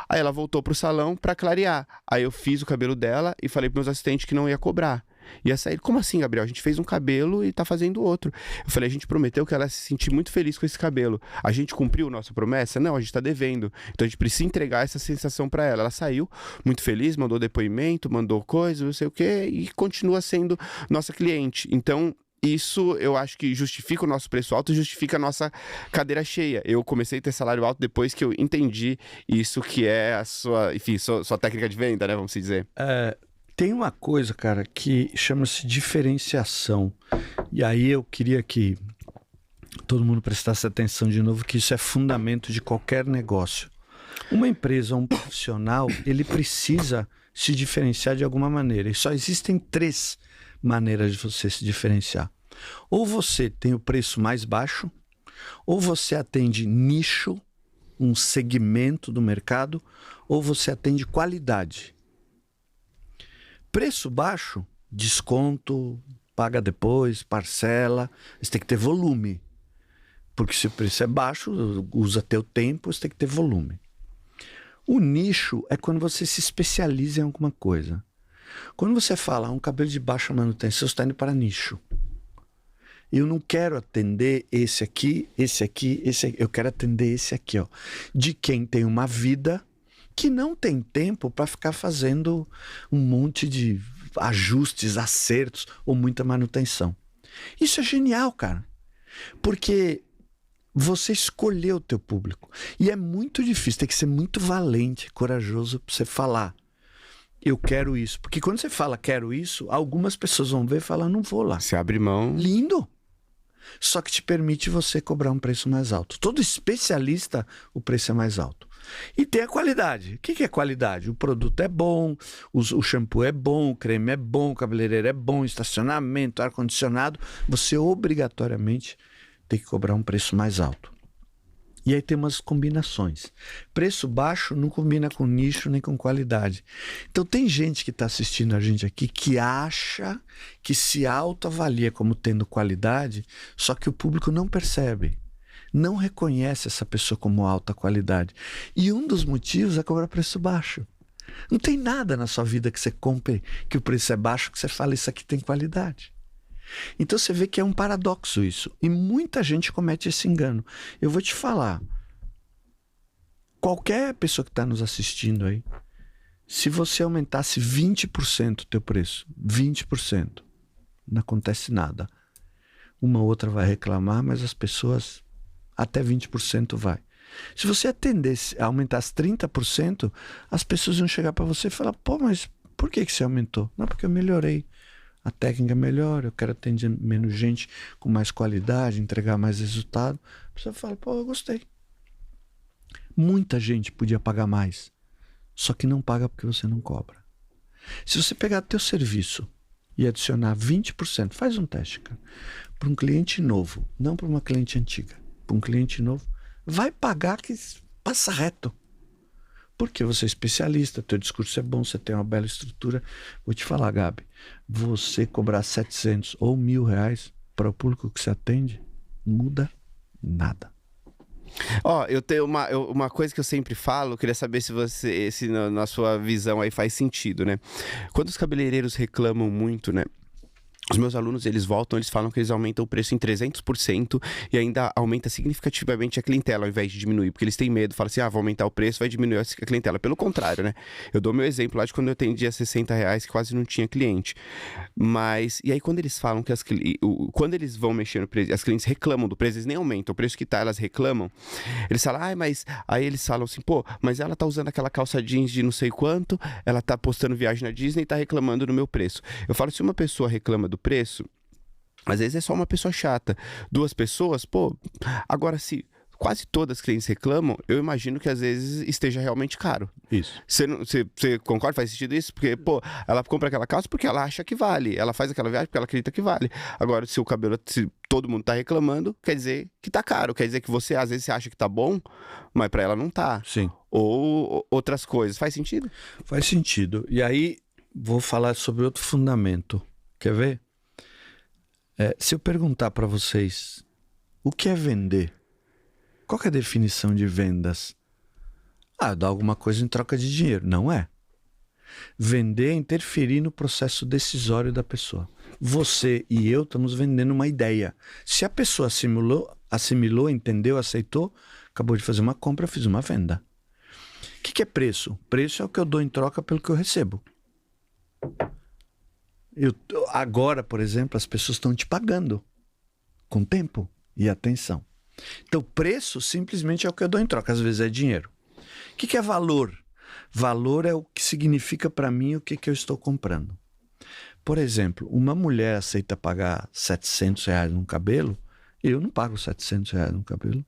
Aí ela voltou pro salão pra clarear. Aí eu fiz o cabelo dela e falei pros meus assistentes que não ia cobrar. Ia sair, como assim, Gabriel? A gente fez um cabelo e tá fazendo outro. Eu falei, a gente prometeu que ela ia se sentir muito feliz com esse cabelo. A gente cumpriu nossa promessa? Não, a gente tá devendo. Então a gente precisa entregar essa sensação pra ela. Ela saiu muito feliz, mandou depoimento, mandou coisa, não sei o quê, e continua sendo nossa cliente. Então, isso eu acho que justifica o nosso preço alto e justifica a nossa cadeira cheia. Eu comecei a ter salário alto depois que eu entendi isso que é a sua, enfim, sua técnica de venda, né, vamos dizer. Tem uma coisa, cara, que chama-se diferenciação. E aí eu queria que todo mundo prestasse atenção de novo, que isso é fundamento de qualquer negócio. Uma empresa, um profissional, ele precisa se diferenciar de alguma maneira. E só existem 3 maneiras de você se diferenciar. Ou você tem o preço mais baixo, ou você atende nicho, um segmento do mercado, ou você atende qualidade. Preço baixo, desconto, paga depois, parcela, você tem que ter volume. Porque se o preço é baixo, usa teu tempo, você tem que ter volume. O nicho é quando você se especializa em alguma coisa. Quando você fala um cabelo de baixa manutenção, você está indo para nicho. Eu não quero atender esse aqui, esse aqui, esse aqui. Eu quero atender esse aqui, ó. De quem tem uma vida que não tem tempo para ficar fazendo um monte de ajustes, acertos ou muita manutenção. Isso é genial, cara. Porque você escolheu o teu público. E é muito difícil, tem que ser muito valente, corajoso para você falar. Eu quero isso. Porque quando você fala quero isso, algumas pessoas vão ver e falar, não vou lá. Você abre mão. Lindo! Só que te permite você cobrar um preço mais alto. Todo especialista, o preço é mais alto. E tem a qualidade. O que é qualidade? O produto é bom, o shampoo é bom, o creme é bom, o cabeleireiro é bom, estacionamento, ar-condicionado. Você obrigatoriamente tem que cobrar um preço mais alto. E aí tem umas combinações. Preço baixo não combina com nicho nem com qualidade. Então tem gente que está assistindo a gente aqui que acha que se autoavalia como tendo qualidade, só que o público não percebe. Não reconhece essa pessoa como alta qualidade. E um dos motivos é cobrar preço baixo. Não tem nada na sua vida que você compre que o preço é baixo que você fala isso aqui tem qualidade. Então você vê que é um paradoxo isso. E muita gente comete esse engano. Eu vou te falar. Qualquer pessoa que está nos assistindo aí, se você aumentasse 20% o teu preço, 20%, não acontece nada. Uma ou outra vai reclamar, mas as pessoas até 20% vai. Se você atendesse, aumentasse 30%, as pessoas iam chegar para você e falar, pô, mas por que você aumentou? Não, porque eu melhorei. A técnica é melhor, eu quero atender menos gente com mais qualidade, entregar mais resultado. A pessoa fala, pô, eu gostei. Muita gente podia pagar mais, só que não paga porque você não cobra. Se você pegar teu serviço e adicionar 20%, faz um teste, cara, para um cliente novo, não para uma cliente antiga, para um cliente novo, vai pagar que passa reto. Porque você é especialista, teu discurso é bom, você tem uma bela estrutura. Vou te falar, Gabi, você cobrar 700 ou R$1.000 para o público que você atende, não muda nada. Ó, eu tenho uma coisa que eu sempre falo, queria saber se na sua visão aí faz sentido, né? Quando os cabeleireiros reclamam muito, né? Os meus alunos, eles voltam, eles falam que eles aumentam o preço em 300% e ainda aumenta significativamente a clientela ao invés de diminuir, porque eles têm medo, falam assim, vou aumentar o preço, vai diminuir a clientela. Pelo contrário, né? Eu dou meu exemplo lá de quando eu atendia R$60, que quase não tinha cliente. Mas, e aí quando eles falam que quando eles vão mexer no preço, as clientes reclamam do preço, eles nem aumentam, o preço que tá, elas reclamam. Eles falam, mas... Aí eles falam assim, pô, mas ela tá usando aquela calça jeans de não sei quanto, ela tá postando viagem na Disney e tá reclamando do meu preço. Eu falo, se uma pessoa reclama do preço, às vezes é só uma pessoa chata. 2 pessoas, pô, agora se quase todas as clientes reclamam, eu imagino que às vezes esteja realmente caro. Isso. Você concorda? Faz sentido isso? Porque, pô, ela compra aquela calça porque ela acha que vale. Ela faz aquela viagem porque ela acredita que vale. Agora, se todo mundo tá reclamando, quer dizer que tá caro. Quer dizer que você, às vezes, você acha que tá bom, mas pra ela não tá. Sim. Ou outras coisas. Faz sentido? Faz sentido. E aí, vou falar sobre outro fundamento. Quer ver? Se eu perguntar para vocês o que é vender, qual que é a definição de vendas? Dar alguma coisa em troca de dinheiro. Não é. Vender é interferir no processo decisório da pessoa. Você e eu estamos vendendo uma ideia. Se a pessoa assimilou, entendeu, aceitou, acabou de fazer uma compra, fiz uma venda. O que é preço? Preço é o que eu dou em troca pelo que eu recebo. Agora, por exemplo, as pessoas estão te pagando com tempo e atenção. Então, preço simplesmente é o que eu dou em troca. Às vezes é dinheiro. O que é valor? Valor é o que significa para mim o que eu estou comprando. Por exemplo, uma mulher aceita pagar R$700 num cabelo, eu não pago R$700 num cabelo,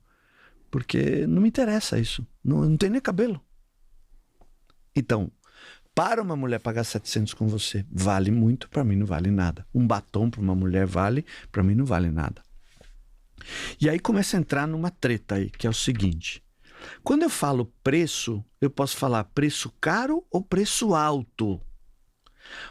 porque não me interessa isso. Não tem nem cabelo. Então, para uma mulher pagar 700 com você, vale muito, para mim não vale nada. Um batom para uma mulher vale, para mim não vale nada. E aí começa a entrar numa treta aí, que é o seguinte. Quando eu falo preço, eu posso falar preço caro ou preço alto.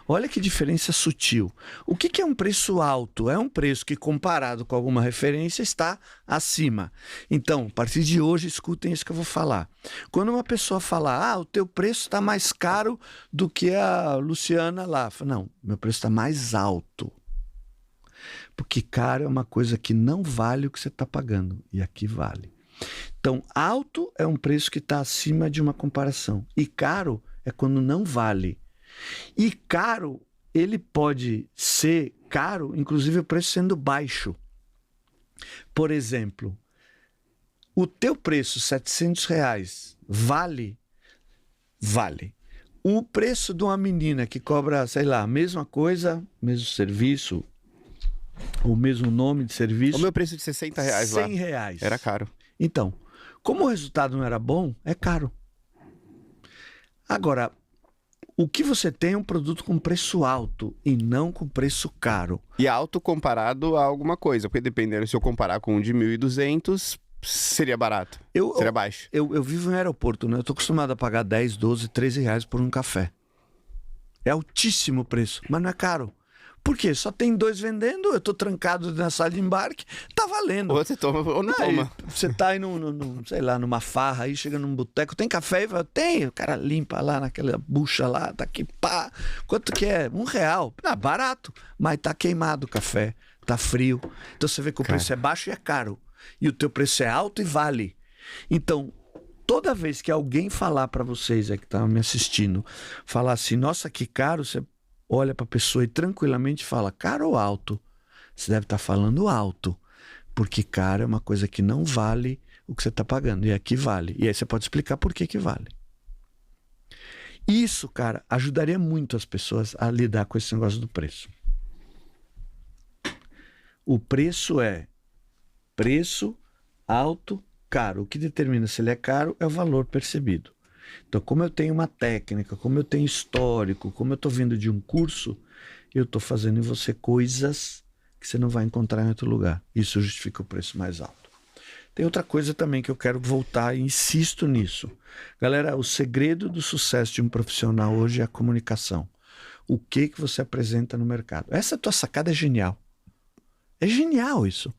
Olha que diferença sutil. O que é um preço alto? É um preço que, comparado com alguma referência, está acima. Então, a partir de hoje, escutem isso que eu vou falar. Quando uma pessoa fala, o teu preço está mais caro do que a Luciana lá. Não, meu preço está mais alto. Porque caro é uma coisa que não vale o que você está pagando. E aqui vale. Então, alto é um preço que está acima de uma comparação. E caro é quando não vale. E caro, ele pode ser caro, inclusive o preço sendo baixo. Por exemplo, o teu preço, R$700, vale? Vale. O preço de uma menina que cobra, sei lá, a mesma coisa, mesmo serviço, o mesmo nome de serviço. O meu preço de R$60 lá. R$100. Era caro. Então, como o resultado não era bom, é caro. Agora, o que você tem é um produto com preço alto e não com preço caro. E alto comparado a alguma coisa, porque dependendo, se eu comparar com um de 1.200, seria barato, seria baixo. Eu vivo em aeroporto, né? Eu estou acostumado a pagar 10, 12, 13 reais por um café. É altíssimo o preço, mas não é caro. Por quê? Só tem 2 vendendo, eu tô trancado na sala de embarque, tá valendo. Ou você toma ou não toma. Você tá aí sei lá, numa farra aí, chega num boteco, tem café? Tem, o cara limpa lá naquela bucha lá, tá aqui, pá. Quanto que é? R$1. Barato, mas tá queimado o café, tá frio. Então você vê que o preço é baixo e é caro. E o teu preço é alto e vale. Então, toda vez que alguém falar para vocês que estão me assistindo, falar assim, nossa, que caro, você olha para a pessoa e tranquilamente fala, caro ou alto? Você deve estar falando alto, porque caro é uma coisa que não vale o que você está pagando, e aqui vale. E aí você pode explicar por que vale. Isso, cara, ajudaria muito as pessoas a lidar com esse negócio do preço. O preço é preço, alto, caro. O que determina se ele é caro é o valor percebido. Então, como eu tenho uma técnica, como eu tenho histórico, como eu estou vindo de um curso, eu estou fazendo em você coisas que você não vai encontrar em outro lugar. Isso justifica o preço mais alto. Tem outra coisa também que eu quero voltar e insisto nisso. Galera, o segredo do sucesso de um profissional hoje é a comunicação. O que você apresenta no mercado. Essa tua sacada é genial. É genial isso.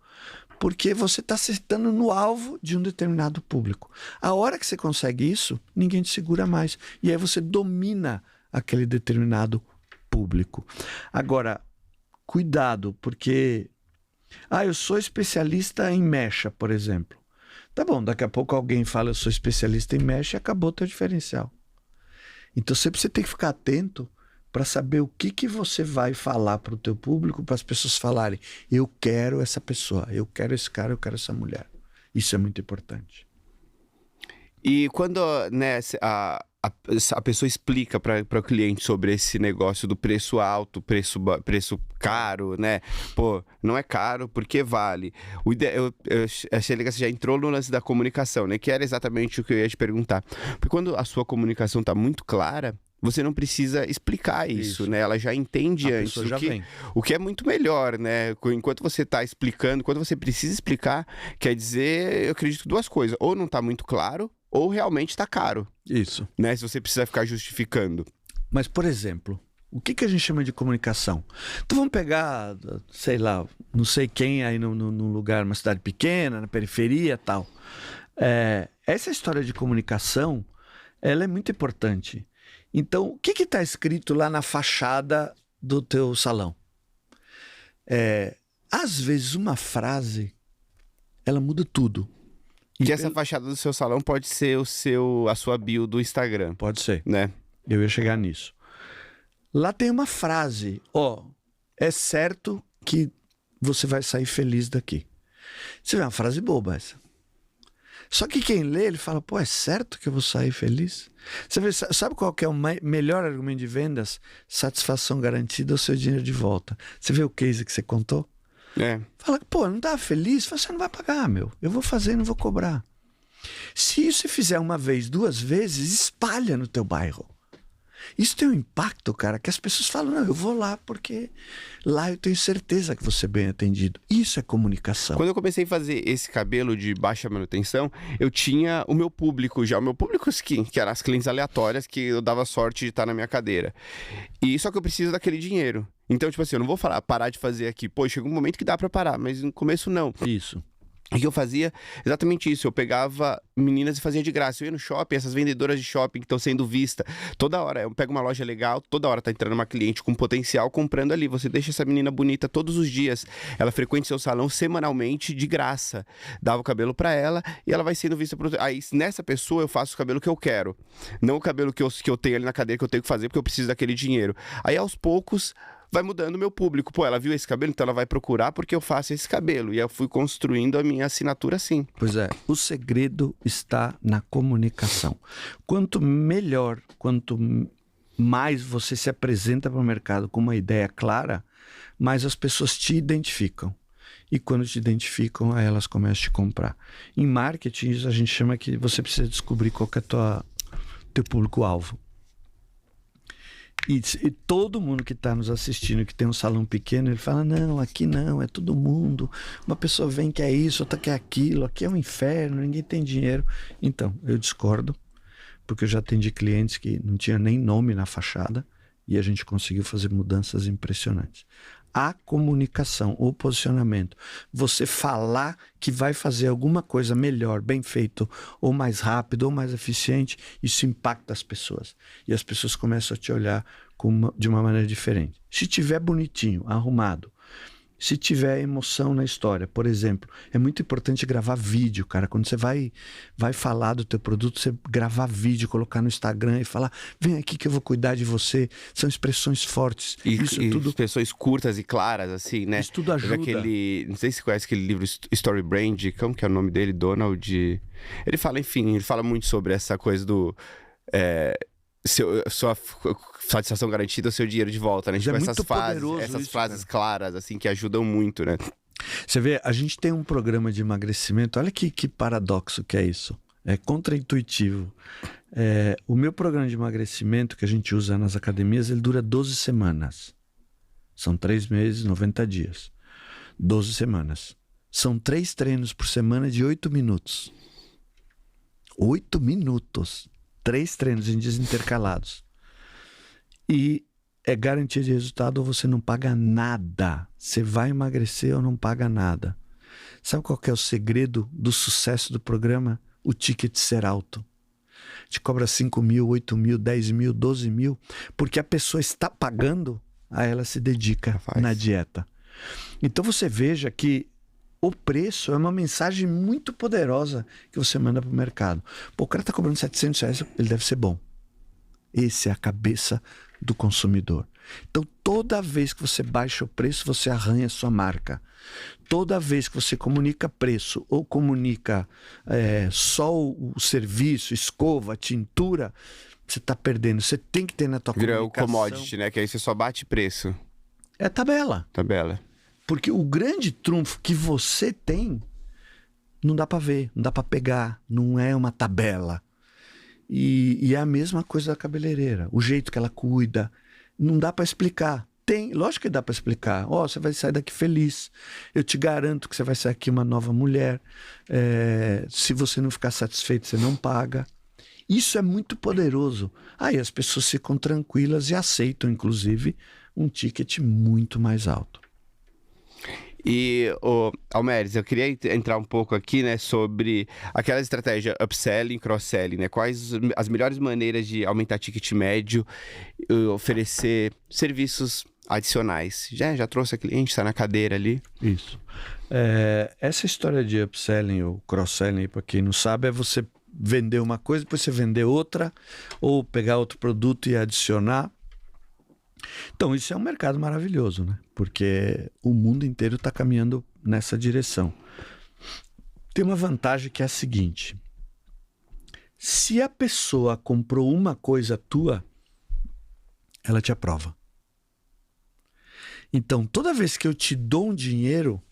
Porque você está acertando no alvo de um determinado público. A hora que você consegue isso, ninguém te segura mais. E aí você domina aquele determinado público. Agora, cuidado, porque... eu sou especialista em mecha, por exemplo. Tá bom, daqui a pouco alguém fala, eu sou especialista em mecha e acabou o teu diferencial. Então sempre você tem que ficar atento para saber o que você vai falar para o teu público, para as pessoas falarem, eu quero essa pessoa, eu quero esse cara, eu quero essa mulher. Isso é muito importante. E quando, né, a pessoa explica para o cliente sobre esse negócio do preço alto, preço caro, né? Pô, não é caro porque vale. Eu achei legal que você já entrou no lance da comunicação, né? Que era exatamente o que eu ia te perguntar. Porque quando a sua comunicação está muito clara, você não precisa explicar isso, né? Ela já entende antes. O que é muito melhor, né? Enquanto você está explicando, quando você precisa explicar, quer dizer, eu acredito, 2 coisas. Ou não está muito claro, ou realmente está caro. Isso. Né? Se você precisa ficar justificando. Mas, por exemplo, o que a gente chama de comunicação? Então vamos pegar, sei lá, não sei quem aí num lugar, uma cidade pequena, na periferia e tal. Essa história de comunicação, ela é muito importante. Então, o que está escrito lá na fachada do teu salão? Às vezes uma frase, ela muda tudo. Que essa fachada do seu salão pode ser a sua bio do Instagram. Pode ser. Né? Eu ia chegar nisso. Lá tem uma frase, é certo que você vai sair feliz daqui. Você vê uma frase boba essa. Só que quem lê, ele fala, é certo que eu vou sair feliz? Você vê, sabe qual que é o melhor argumento de vendas? Satisfação garantida, o seu dinheiro de volta. Você vê o case que você contou? Fala, não tá feliz? Você não vai pagar, meu. Eu vou fazer e não vou cobrar. Se isso você fizer uma vez, 2 vezes, espalha no teu bairro. Isso tem um impacto, cara, que as pessoas falam, não, eu vou lá porque lá eu tenho certeza que vou ser bem atendido. Isso é comunicação. Quando eu comecei a fazer esse cabelo de baixa manutenção, eu tinha o meu público já, o meu público que eram as clientes aleatórias que eu dava sorte de estar na minha cadeira. E só que eu preciso daquele dinheiro. Então, tipo assim, eu não vou parar de fazer aqui. Chega um momento que dá pra parar, mas no começo não. Isso. E que eu fazia exatamente isso, eu pegava meninas e fazia de graça. Eu ia no shopping, essas vendedoras de shopping que estão sendo vistas, toda hora, eu pego uma loja legal, toda hora tá entrando uma cliente com potencial comprando ali. Você deixa essa menina bonita todos os dias, ela frequenta seu salão semanalmente de graça. Dava o cabelo pra ela e ela vai sendo vista por... Aí nessa pessoa eu faço o cabelo que eu quero, não o cabelo que eu tenho ali na cadeira que eu tenho que fazer porque eu preciso daquele dinheiro. Aí aos poucos vai mudando o meu público. Ela viu esse cabelo, então ela vai procurar porque eu faço esse cabelo. E eu fui construindo a minha assinatura assim. Pois é, o segredo está na comunicação. Quanto melhor, quanto mais você se apresenta para o mercado com uma ideia clara, mais as pessoas te identificam. E quando te identificam, aí elas começam a te comprar. Em marketing, a gente chama que você precisa descobrir qual que é teu público-alvo. E todo mundo que está nos assistindo, que tem um salão pequeno, ele fala, não, aqui não, é todo mundo. Uma pessoa vem que é isso, outra quer aquilo, aqui é um inferno, ninguém tem dinheiro. Então, eu discordo, porque eu já atendi clientes que não tinha nem nome na fachada e a gente conseguiu fazer mudanças impressionantes. A comunicação, o posicionamento, você falar que vai fazer alguma coisa melhor, bem feito, ou mais rápido, ou mais eficiente, isso impacta as pessoas. E as pessoas começam a te olhar de uma maneira diferente. Se tiver bonitinho, arrumado, se tiver emoção na história, por exemplo, é muito importante gravar vídeo, cara. Quando você vai falar do teu produto, você gravar vídeo, colocar no Instagram e falar, vem aqui que eu vou cuidar de você. São expressões fortes. Isso tudo... expressões curtas e claras, assim, né? Isso tudo ajuda. Não sei se você conhece aquele livro Story Brand, como que é o nome dele? Donald... Ele fala muito sobre essa coisa do... sua satisfação garantida, o seu dinheiro de volta, né? Tipo, essas frases claras, assim, que ajudam muito, né? Você vê, a gente tem um programa de emagrecimento, olha que paradoxo que é isso. É contraintuitivo. O meu programa de emagrecimento que a gente usa nas academias, ele dura 12 semanas. São 3 meses, 90 dias. 12 semanas. São 3 treinos por semana de 8 minutos. 8 minutos. 3 treinos em dias intercalados. E é garantia de resultado ou você não paga nada. Você vai emagrecer ou não paga nada. Sabe qual que é o segredo do sucesso do programa? O ticket ser alto. Te cobra 5 mil, 8 mil, 10 mil, 12 mil, porque a pessoa está pagando, aí ela se dedica na dieta. Então você veja que o preço é uma mensagem muito poderosa que você manda para o mercado. O cara está cobrando R$700, ele deve ser bom. Essa é a cabeça do consumidor. Então, toda vez que você baixa o preço, você arranha a sua marca. Toda vez que você comunica preço ou comunica só o serviço, escova, tintura, você está perdendo. Você tem que ter na tua comunicação... Vira o commodity, né? Que aí você só bate preço. É tabela. Porque o grande trunfo que você tem, não dá para ver, não dá para pegar, não é uma tabela. E é a mesma coisa da cabeleireira. O jeito que ela cuida, não dá para explicar. Lógico que dá para explicar. Você vai sair daqui feliz. Eu te garanto que você vai sair aqui uma nova mulher. Se você não ficar satisfeito, você não paga. Isso é muito poderoso. Aí as pessoas ficam tranquilas e aceitam, inclusive, um ticket muito mais alto. E, Almeres, eu queria entrar um pouco aqui, né, sobre aquela estratégia upselling, cross-selling, né? Quais as melhores maneiras de aumentar ticket médio e oferecer serviços adicionais. Já trouxe a cliente, está na cadeira ali. Isso. Essa história de upselling ou cross-selling, para quem não sabe, é você vender uma coisa, depois você vender outra, ou pegar outro produto e adicionar. Então, isso é um mercado maravilhoso, né? Porque o mundo inteiro está caminhando nessa direção. Tem uma vantagem que é a seguinte: se a pessoa comprou uma coisa tua, ela te aprova. Então, toda vez que eu te dou um dinheiro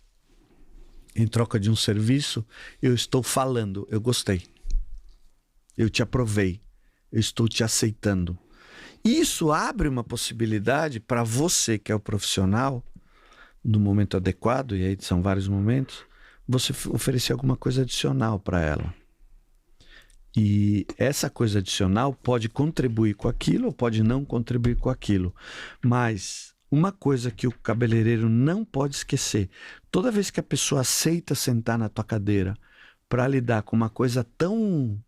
em troca de um serviço, eu estou falando, eu gostei. Eu te aprovei. Eu estou te aceitando. Isso abre uma possibilidade para você, que é o profissional, no momento adequado, e aí são vários momentos, você oferecer alguma coisa adicional para ela. E essa coisa adicional pode contribuir com aquilo ou pode não contribuir com aquilo. Mas uma coisa que o cabeleireiro não pode esquecer: toda vez que a pessoa aceita sentar na tua cadeira para lidar com uma coisa tão,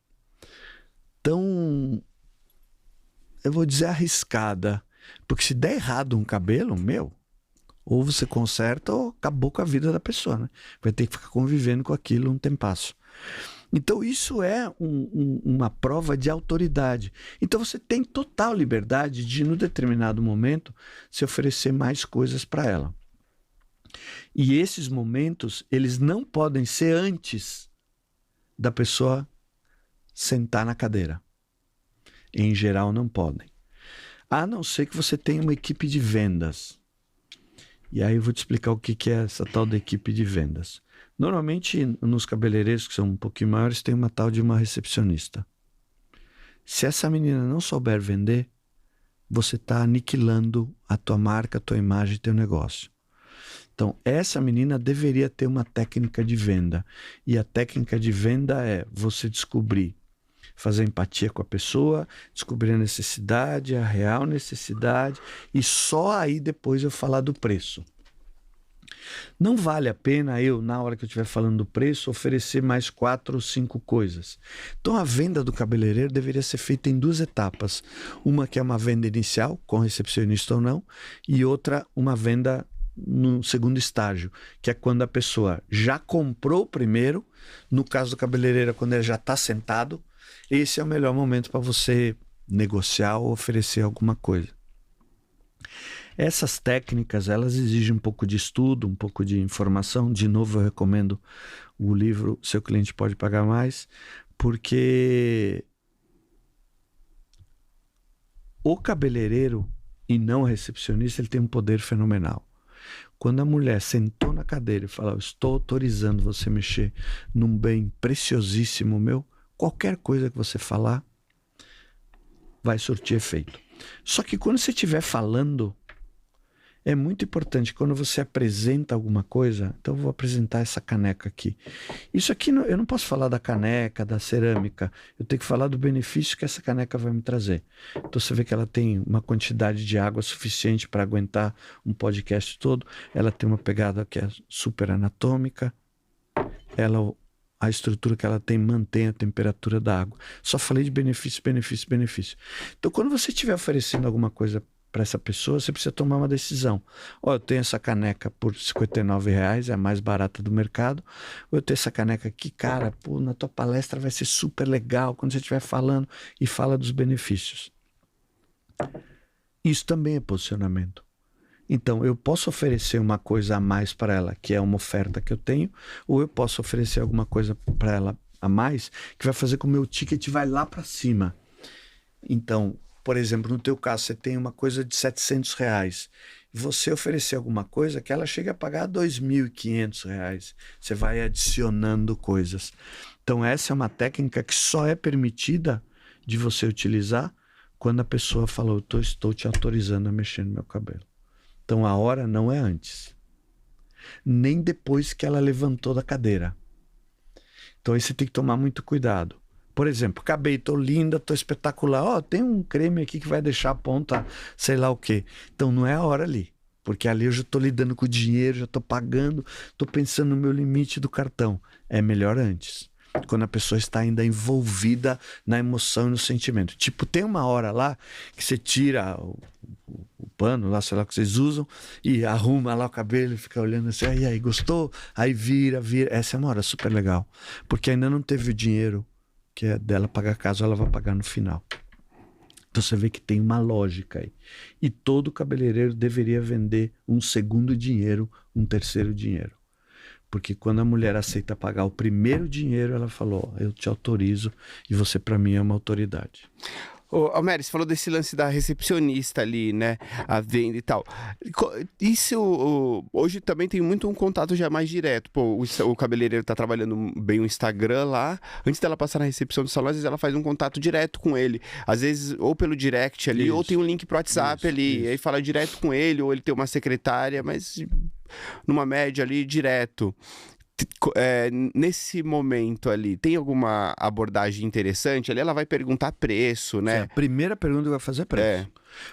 eu vou dizer, arriscada, porque se der errado um cabelo, ou você conserta ou acabou com a vida da pessoa, né? Vai ter que ficar convivendo com aquilo um tempasso. Então isso é uma prova de autoridade. Então você tem total liberdade de, no determinado momento, se oferecer mais coisas para ela. E esses momentos, eles não podem ser antes da pessoa sentar na cadeira. Em geral, não podem. A não ser que você tenha uma equipe de vendas. E aí eu vou te explicar o que é essa tal da equipe de vendas. Normalmente, nos cabeleireiros que são um pouquinho maiores, tem uma tal de uma recepcionista. Se essa menina não souber vender, você está aniquilando a tua marca, a tua imagem, teu negócio. Então, essa menina deveria ter uma técnica de venda. E a técnica de venda é você descobrir, fazer empatia com a pessoa, descobrir a necessidade, a real necessidade, e só aí depois eu falar do preço. Não vale a pena eu, na hora que eu estiver falando do preço, oferecer mais 4 ou 5 coisas. Então a venda do cabeleireiro deveria ser feita em 2 etapas. Uma que é uma venda inicial, com recepcionista ou não, e outra uma venda no segundo estágio, que é quando a pessoa já comprou primeiro. No caso do cabeleireiro, quando ele já está sentado, esse é o melhor momento para você negociar ou oferecer alguma coisa. Essas técnicas, elas exigem um pouco de estudo, um pouco de informação. De novo, eu recomendo o livro Seu Cliente Pode Pagar Mais, porque o cabeleireiro e não o recepcionista, ele tem um poder fenomenal. Quando a mulher sentou na cadeira e falou: estou autorizando você mexer num bem preciosíssimo meu, qualquer coisa que você falar vai surtir efeito. Só que quando você estiver falando, é muito importante, quando você apresenta alguma coisa, então eu vou apresentar essa caneca aqui. Isso aqui, eu não posso falar da caneca, da cerâmica, eu tenho que falar do benefício que essa caneca vai me trazer. Então você vê que ela tem uma quantidade de água suficiente para aguentar um podcast todo, ela tem uma pegada que é super anatômica, a estrutura que ela tem mantém a temperatura da água. Só falei de benefício, benefício, benefício. Então quando você estiver oferecendo alguma coisa para essa pessoa, você precisa tomar uma decisão. Eu tenho essa caneca por R$59, é a mais barata do mercado. Ou eu tenho essa caneca aqui, cara, na tua palestra vai ser super legal quando você estiver falando e fala dos benefícios. Isso também é posicionamento. Então, eu posso oferecer uma coisa a mais para ela, que é uma oferta que eu tenho, ou eu posso oferecer alguma coisa para ela a mais, que vai fazer com que o meu ticket vai lá para cima. Então, por exemplo, no teu caso, você tem uma coisa de R$700. Você oferecer alguma coisa que ela chega a pagar R$2.500. Você vai adicionando coisas. Então, essa é uma técnica que só é permitida de você utilizar quando a pessoa falou: estou te autorizando a mexer no meu cabelo. Então, a hora não é antes. Nem depois que ela levantou da cadeira. Então, aí você tem que tomar muito cuidado. Por exemplo, acabei, tô linda, tô espetacular. Tem um creme aqui que vai deixar a ponta, sei lá o quê. Então não é a hora ali. Porque ali eu já estou lidando com o dinheiro, já estou pagando, estou pensando no meu limite do cartão. É melhor antes. Quando a pessoa está ainda envolvida na emoção e no sentimento. Tipo, tem uma hora lá que você tira o pano lá, sei lá, que vocês usam, e arruma lá o cabelo e fica olhando assim, aí, gostou? Aí vira. Essa é uma hora super legal. Porque ainda não teve o dinheiro que é dela pagar caso ela vai pagar no final. Então você vê que tem uma lógica aí. E todo cabeleireiro deveria vender um segundo dinheiro, um terceiro dinheiro. Porque quando a mulher aceita pagar o primeiro dinheiro, ela falou, eu te autorizo e você para mim é uma autoridade. Ô, Almery, você falou desse lance da recepcionista ali, né? A venda e tal. Isso, hoje também tem muito um contato já mais direto. Pô, o cabeleireiro tá trabalhando bem o Instagram lá. Antes dela passar na recepção do salão, às vezes ela faz um contato direto com ele. Às vezes, ou pelo direct ali, ou tem um link pro WhatsApp ali. Isso. Aí fala direto com ele, ou ele tem uma secretária, mas numa média ali, direto. Nesse momento ali, tem alguma abordagem interessante? Ali ela vai perguntar preço, né? Sim, a primeira pergunta que vai fazer é preço.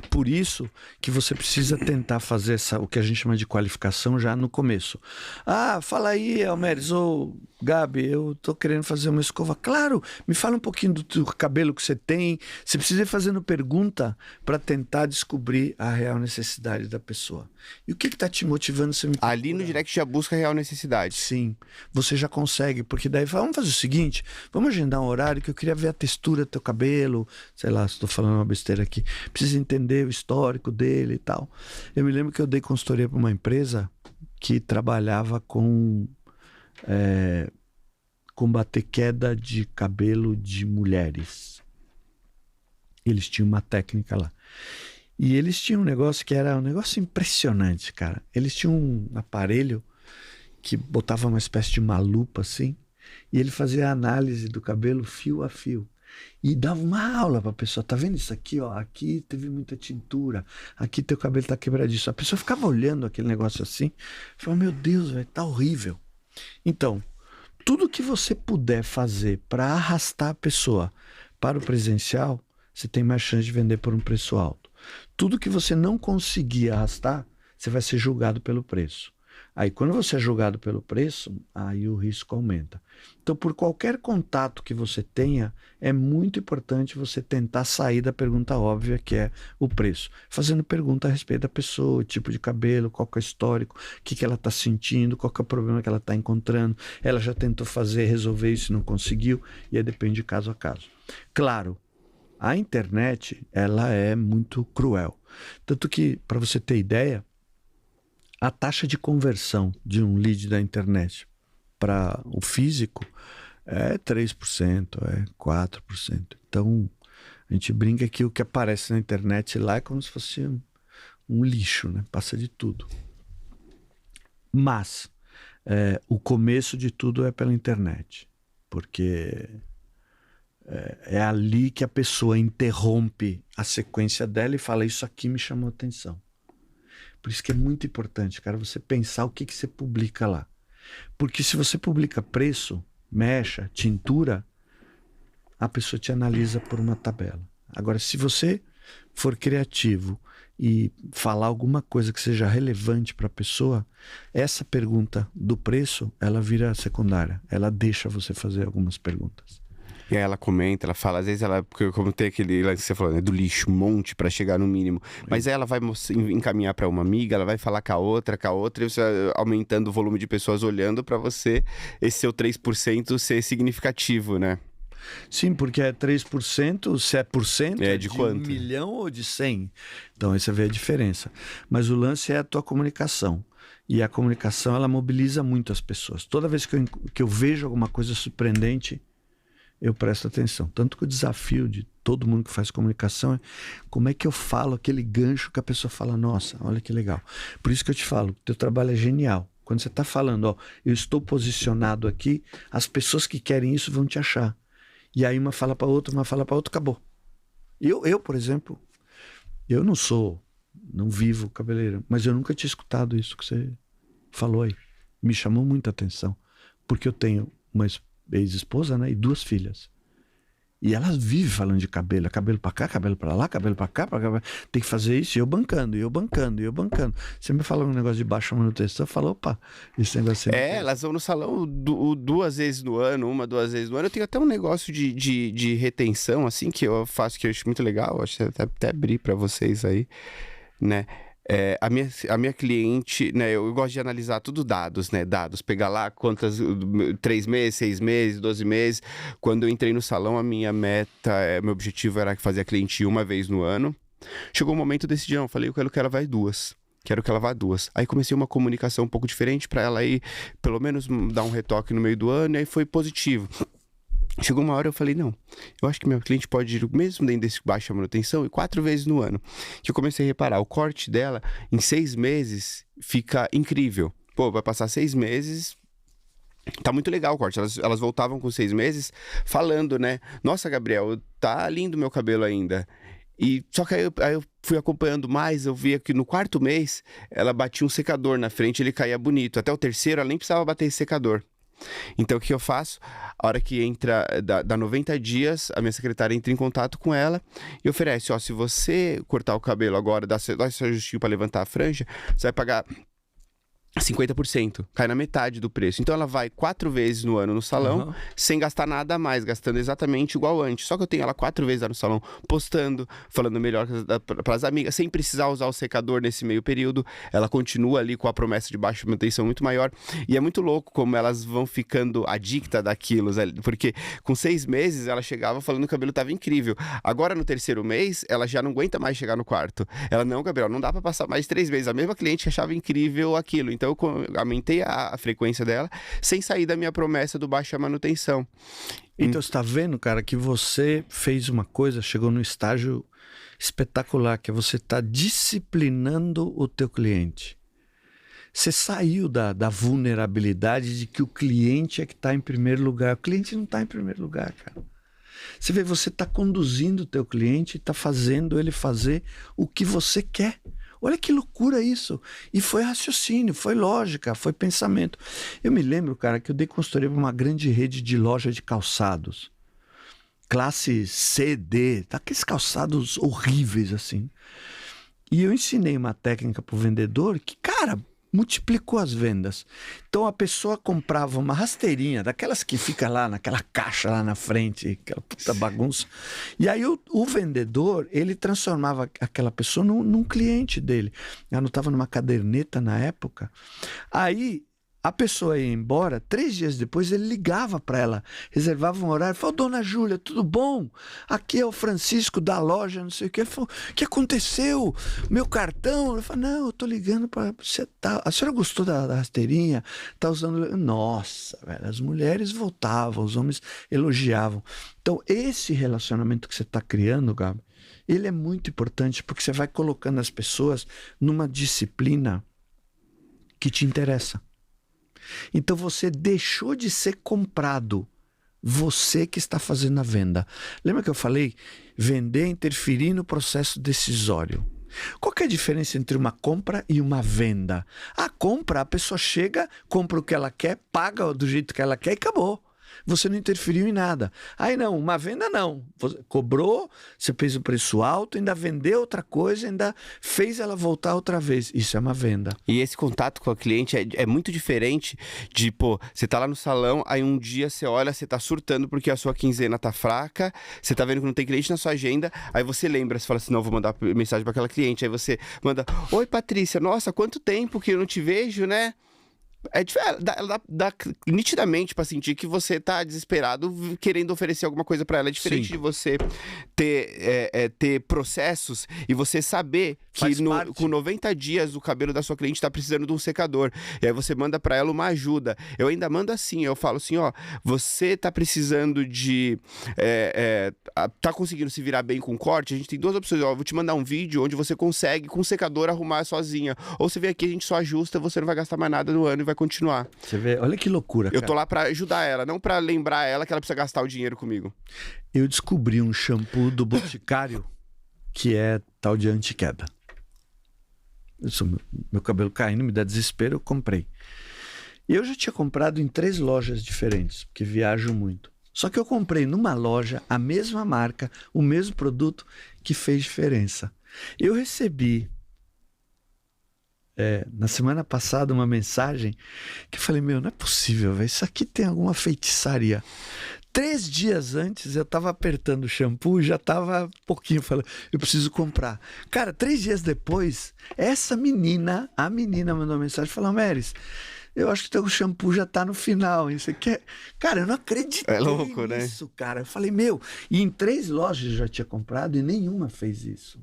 Por isso que você precisa tentar fazer o que a gente chama de qualificação já no começo. Ah, fala aí, Almeres, ou Gabi, eu tô querendo fazer uma escova. Claro, me fala um pouquinho do cabelo que você tem. Você precisa ir fazendo pergunta para tentar descobrir a real necessidade da pessoa. E o que tá te motivando a você me procurar? Ali no direct já busca a real necessidade. Sim, você já consegue, porque daí vamos fazer o seguinte, vamos agendar um horário que eu queria ver a textura do teu cabelo, sei lá, estou falando uma besteira aqui, precisa entender o histórico dele e tal. Eu me lembro que eu dei consultoria para uma empresa que trabalhava com combater queda de cabelo de mulheres. Eles tinham uma técnica lá. E eles tinham um negócio que era um negócio impressionante, cara. Eles tinham um aparelho que botava uma espécie de uma lupa assim, e ele fazia a análise do cabelo fio a fio. E dava uma aula para a pessoa, tá vendo isso aqui, ó? Aqui teve muita tintura, aqui teu cabelo tá quebradiço. A pessoa ficava olhando aquele negócio assim, falava, meu Deus, velho, tá horrível. Então, tudo que você puder fazer para arrastar a pessoa para o presencial, você tem mais chance de vender por um preço alto. Tudo que você não conseguir arrastar, você vai ser julgado pelo preço. Aí, quando você é julgado pelo preço, aí o risco aumenta. Então, por qualquer contato que você tenha, é muito importante você tentar sair da pergunta óbvia, que é o preço. Fazendo pergunta a respeito da pessoa, o tipo de cabelo, qual que é o histórico, o que ela está sentindo, qual que é o problema que ela está encontrando. Ela já tentou resolver isso e não conseguiu, e aí depende de caso a caso. Claro, a internet, ela é muito cruel. Tanto que, para você ter ideia, a taxa de conversão de um lead da internet para o físico é 3%, é 4%. Então, a gente brinca que o que aparece na internet lá é como se fosse um lixo, né? Passa de tudo. Mas o começo de tudo é pela internet, porque é ali que a pessoa interrompe a sequência dela e fala, isso aqui me chamou a atenção. Por isso que é muito importante, cara, você pensar o que você publica lá. Porque se você publica preço, mecha, tintura, a pessoa te analisa por uma tabela. Agora, se você for criativo e falar alguma coisa que seja relevante para a pessoa, essa pergunta do preço, ela vira secundária. Ela deixa você fazer algumas perguntas. E aí ela comenta, ela fala, às vezes ela, porque como tem aquele lance que você falou, né, do lixo, um monte para chegar no mínimo, mas aí ela vai encaminhar para uma amiga, ela vai falar com a outra, e você vai aumentando o volume de pessoas olhando para você, esse seu 3% ser significativo, né? Sim, porque é 3%, se é por cento, é de quanto? 1 milhão ou de 100. Então aí você vê a diferença. Mas o lance é a tua comunicação. E a comunicação, ela mobiliza muito as pessoas. Toda vez que eu vejo alguma coisa surpreendente, eu presto atenção. Tanto que o desafio de todo mundo que faz comunicação é como é que eu falo aquele gancho que a pessoa fala, nossa, olha que legal. Por isso que eu te falo, teu trabalho é genial. Quando você está falando, ó, eu estou posicionado aqui, as pessoas que querem isso vão te achar. E aí uma fala para outra, acabou. Eu, por exemplo, eu não vivo cabeleireiro, mas eu nunca tinha escutado isso que você falou aí. Me chamou muita atenção, porque eu tenho uma ex-esposa, né, e 2 filhas. E ela vive falando de cabelo. É cabelo pra cá, cabelo pra lá, cabelo pra cá, tem que fazer isso. E eu bancando. Você me fala um negócio de baixa manutenção, eu falo, opa, esse negócio aí. Elas vão no salão 2 vezes no ano, 1, 2 vezes no ano. Eu tenho até um negócio de retenção, assim, que eu faço, que eu acho muito legal. Acho que até abrir pra vocês aí, né? A minha cliente, né, eu gosto de analisar tudo dados, né, pegar lá quantas, 3 meses, 6 meses, 12 meses. Quando eu entrei no salão, a minha meta, meu objetivo era fazer a cliente 1 vez no ano. Chegou o momento, eu decidi, não, eu falei, eu quero que ela vá 2. Quero que ela vá 2. Aí comecei uma comunicação um pouco diferente para ela ir, pelo menos, dar um retoque no meio do ano, e aí foi positivo. Chegou uma hora eu falei, não, eu acho que meu cliente pode ir mesmo dentro desse baixa manutenção e 4 vezes no ano. Que eu comecei a reparar, o corte dela em 6 meses fica incrível. Pô, vai passar 6 meses, tá muito legal o corte. Elas voltavam com 6 meses falando, né? Nossa, Gabriel, tá lindo meu cabelo ainda. E só que aí eu fui acompanhando mais, eu via que no 4º mês ela batia um secador na frente, ele caía bonito. Até o 3º ela nem precisava bater esse secador. Então o que eu faço? A hora que entra, dá 90 dias, a minha secretária entra em contato com ela e oferece, ó, se você cortar o cabelo agora, dá seu ajustinho para levantar a franja, você vai pagar 50%, cai na metade do preço. Então ela vai 4 vezes no ano no salão, sem gastar nada a mais, gastando exatamente igual antes. Só que eu tenho ela 4 vezes lá no salão, postando, falando melhor para as amigas, sem precisar usar o secador nesse meio período. Ela continua ali com a promessa de baixa manutenção muito maior. E é muito louco como elas vão ficando adicta daquilo, porque com 6 meses ela chegava falando que o cabelo estava incrível. Agora no 3º mês, ela já não aguenta mais chegar no 4º. Ela, não, Gabriel, não dá para passar mais 3 vezes. A mesma cliente que achava incrível aquilo. Então eu aumentei a frequência dela sem sair da minha promessa do baixa manutenção. Então você está vendo, cara, que você fez uma coisa, chegou num estágio espetacular, que é você está disciplinando o teu cliente. Você saiu da vulnerabilidade de que o cliente é que está em primeiro lugar. O cliente não está em primeiro lugar, cara. Você vê, você está conduzindo o teu cliente, está fazendo ele fazer o que você quer. Olha que loucura isso. E foi raciocínio, foi lógica, foi pensamento. Eu me lembro, cara, que eu dei consultoria para uma grande rede de loja de calçados. Classe C, D, aqueles calçados horríveis assim. E eu ensinei uma técnica para o vendedor que, cara, multiplicou as vendas. Então a pessoa comprava uma rasteirinha, daquelas que fica lá naquela caixa lá na frente, aquela puta bagunça. E aí o vendedor, ele transformava aquela pessoa num cliente dele. Eu anotava numa caderneta na época. Aí a pessoa ia embora, 3 dias depois ele ligava para ela, reservava um horário, falou, dona Júlia, tudo bom? Aqui é o Francisco da loja, não sei o que. Falou, o que aconteceu? Meu cartão? Eu falei, não, eu tô ligando para você. A senhora gostou da rasteirinha? Tá usando... Nossa, velho, as mulheres voltavam, os homens elogiavam. Então esse relacionamento que você está criando, Gabi, ele é muito importante porque você vai colocando as pessoas numa disciplina que te interessa. Então você deixou de ser comprado. Você que está fazendo a venda. Lembra que eu falei? Vender, interferir no processo decisório. Qual que é a diferença entre uma compra e uma venda? A compra, a pessoa chega, compra o que ela quer, paga do jeito que ela quer e acabou. Você não interferiu em nada. Aí não, uma venda não. Você cobrou, você fez o preço alto, ainda vendeu outra coisa, ainda fez ela voltar outra vez. Isso é uma venda. E esse contato com a cliente é muito diferente de, pô, você tá lá no salão, aí um dia você olha, você tá surtando porque a sua quinzena tá fraca, você tá vendo que não tem cliente na sua agenda, aí você lembra, você fala assim, não, vou mandar mensagem para aquela cliente, aí você manda, oi Patrícia, nossa, quanto tempo que eu não te vejo, né? Dá nitidamente pra sentir que você tá desesperado querendo oferecer alguma coisa pra ela. É diferente de você ter processos e você saber que com 90 dias o cabelo da sua cliente tá precisando de um secador. E aí você manda pra ela uma ajuda. Eu ainda mando assim, eu falo assim, ó, você tá precisando de... tá conseguindo se virar bem com corte? A gente tem 2 opções. Ó, eu vou te mandar um vídeo onde você consegue com o secador arrumar sozinha. Ou você vem aqui, a gente só ajusta, você não vai gastar mais nada no ano e vai continuar. Você vê, olha que loucura, cara. Eu tô lá pra ajudar ela, não pra lembrar ela que ela precisa gastar o dinheiro comigo. Eu descobri um shampoo do Boticário que é tal de anti-queda. Meu cabelo caindo, me dá desespero, eu comprei. E eu já tinha comprado em 3 lojas diferentes, porque viajo muito. Só que eu comprei numa loja, a mesma marca, o mesmo produto, que fez diferença. Eu recebi, na semana passada, uma mensagem que eu falei, meu, não é possível, velho, isso aqui tem alguma feitiçaria. 3 dias antes, eu tava apertando o shampoo e já tava pouquinho, falando, eu preciso comprar. Cara, 3 dias depois, a menina mandou uma mensagem e falou, Meris, eu acho que teu shampoo já tá no final. Isso aqui é... Cara, eu não acreditei nisso, né? Cara. Eu falei, meu... E em 3 lojas eu já tinha comprado e nenhuma fez isso.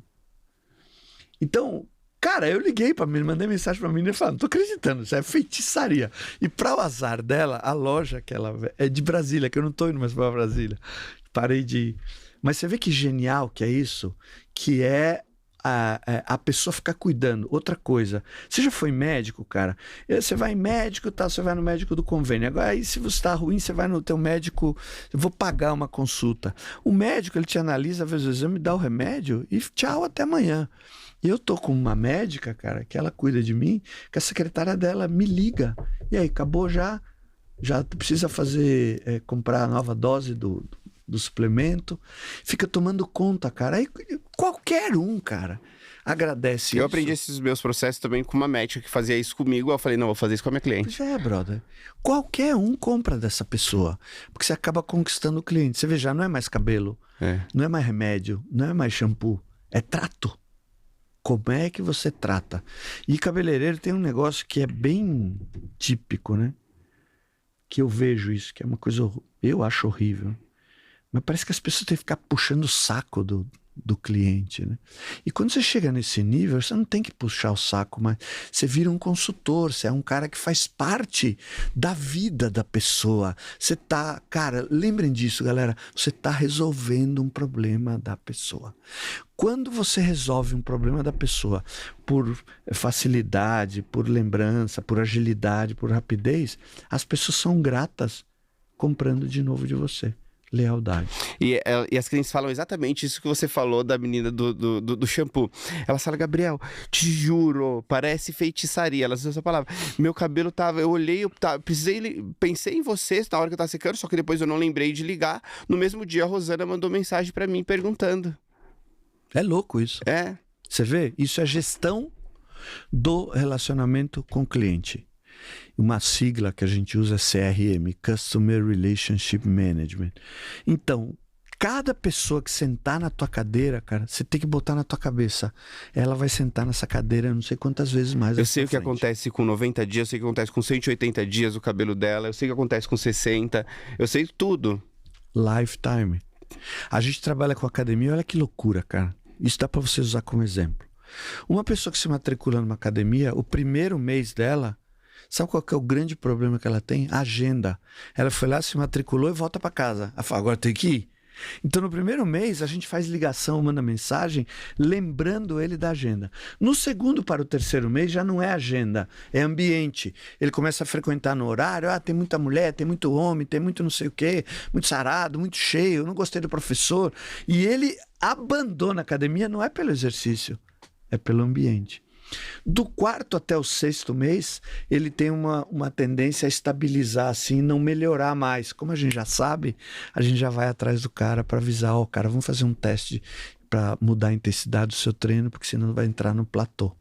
Então, cara, eu liguei pra menina, mandei mensagem pra menina e falei, não tô acreditando, isso é feitiçaria. E pra o azar dela, a loja que ela... É de Brasília, que eu não tô indo mais pra Brasília. Parei de ir. Mas você vê que genial que é isso? Que é... A pessoa ficar cuidando. Outra coisa, você já foi médico, cara? Você vai em médico, tá? Você vai no médico do convênio. Agora, aí, se você tá ruim, você vai no teu médico, eu vou pagar uma consulta. O médico, ele te analisa, faz o exame, dá o remédio e tchau, até amanhã. E eu tô com uma médica, cara, que ela cuida de mim, que a secretária dela me liga. E aí, acabou já precisa fazer, comprar a nova dose do suplemento, fica tomando conta, cara. Aí qualquer um, cara, agradece isso. Eu aprendi esses meus processos também com uma médica que fazia isso comigo. Eu falei, não, vou fazer isso com a minha cliente. Pois brother. Qualquer um compra dessa pessoa, porque você acaba conquistando o cliente. Você vê, já não é mais cabelo, não é mais remédio, não é mais shampoo, é trato. Como é que você trata? E cabeleireiro tem um negócio que é bem típico, né? Que eu vejo isso, que é uma coisa, eu acho horrível. Mas parece que as pessoas têm que ficar puxando o saco do cliente, né? E quando você chega nesse nível, você não tem que puxar o saco, mas você vira um consultor, você é um cara que faz parte da vida da pessoa. Você tá, cara, lembrem disso, galera, você tá resolvendo um problema da pessoa. Quando você resolve um problema da pessoa por facilidade, por lembrança, por agilidade, por rapidez, as pessoas são gratas comprando de novo de você. Lealdade. E as clientes falam exatamente isso que você falou da menina do shampoo. Elas falam, Gabriel, te juro, parece feitiçaria. Elas usam essa palavra. Meu cabelo tava... Eu olhei, pensei em você na hora que eu tava secando, só que depois eu não lembrei de ligar. No mesmo dia, a Rosana mandou mensagem pra mim perguntando. É louco isso. É. Você vê? Isso é gestão do relacionamento com o cliente. Uma sigla que a gente usa é CRM, Customer Relationship Management. Então, cada pessoa que sentar na tua cadeira, cara, você tem que botar na tua cabeça. Ela vai sentar nessa cadeira não sei quantas vezes mais. Eu sei o que acontece com 90 dias, eu sei o que acontece com 180 dias o cabelo dela, eu sei o que acontece com 60, eu sei tudo. Lifetime. A gente trabalha com academia, olha que loucura, cara. Isso dá para você usar como exemplo. Uma pessoa que se matricula numa academia, o primeiro mês dela, sabe qual que é o grande problema que ela tem? A agenda. Ela foi lá, se matriculou e volta para casa. Ela fala, agora tem que ir. Então, no primeiro mês, a gente faz ligação, manda mensagem, lembrando ele da agenda. No segundo para o terceiro mês, já não é agenda, é ambiente. Ele começa a frequentar no horário, tem muita mulher, tem muito homem, tem muito não sei o quê, muito sarado, muito cheio, não gostei do professor. E ele abandona a academia, não é pelo exercício, é pelo ambiente. Do 4º até o 6º mês, ele tem uma tendência a estabilizar assim, não melhorar mais. Como a gente já sabe, a gente já vai atrás do cara para avisar, cara, vamos fazer um teste para mudar a intensidade do seu treino, porque senão vai entrar no platô.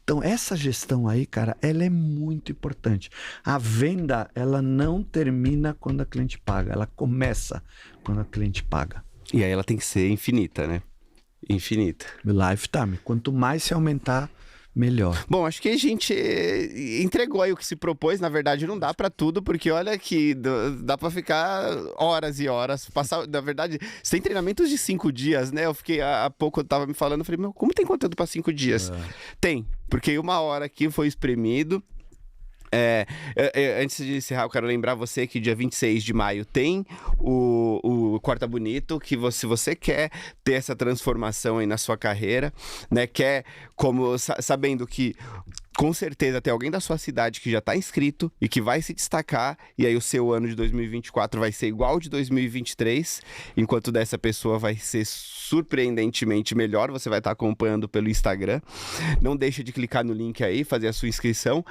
Então, essa gestão aí, cara, ela é muito importante. A venda, ela não termina quando a cliente paga, ela começa quando a cliente paga. E aí ela tem que ser infinita, né? Infinita. Lifetime. Quanto mais se aumentar, melhor. Bom, acho que a gente entregou aí o que se propôs. Na verdade, não dá pra tudo, porque olha que dá pra ficar horas e horas. Passar, na verdade, você tem treinamentos de 5 dias, né? Eu fiquei, há pouco eu tava me falando, eu falei, meu, como tem conteúdo pra 5 dias? Tem, porque 1 hora aqui foi espremido. Antes de encerrar, eu quero lembrar você que dia 26 de maio tem o Corta Bonito, que se você quer ter essa transformação aí na sua carreira, né, quer, como sabendo que com certeza tem alguém da sua cidade que já está inscrito e que vai se destacar, e aí o seu ano de 2024 vai ser igual ao de 2023, enquanto dessa pessoa vai ser surpreendentemente melhor. Você vai estar acompanhando pelo Instagram. Não deixa de clicar no link aí, fazer a sua inscrição,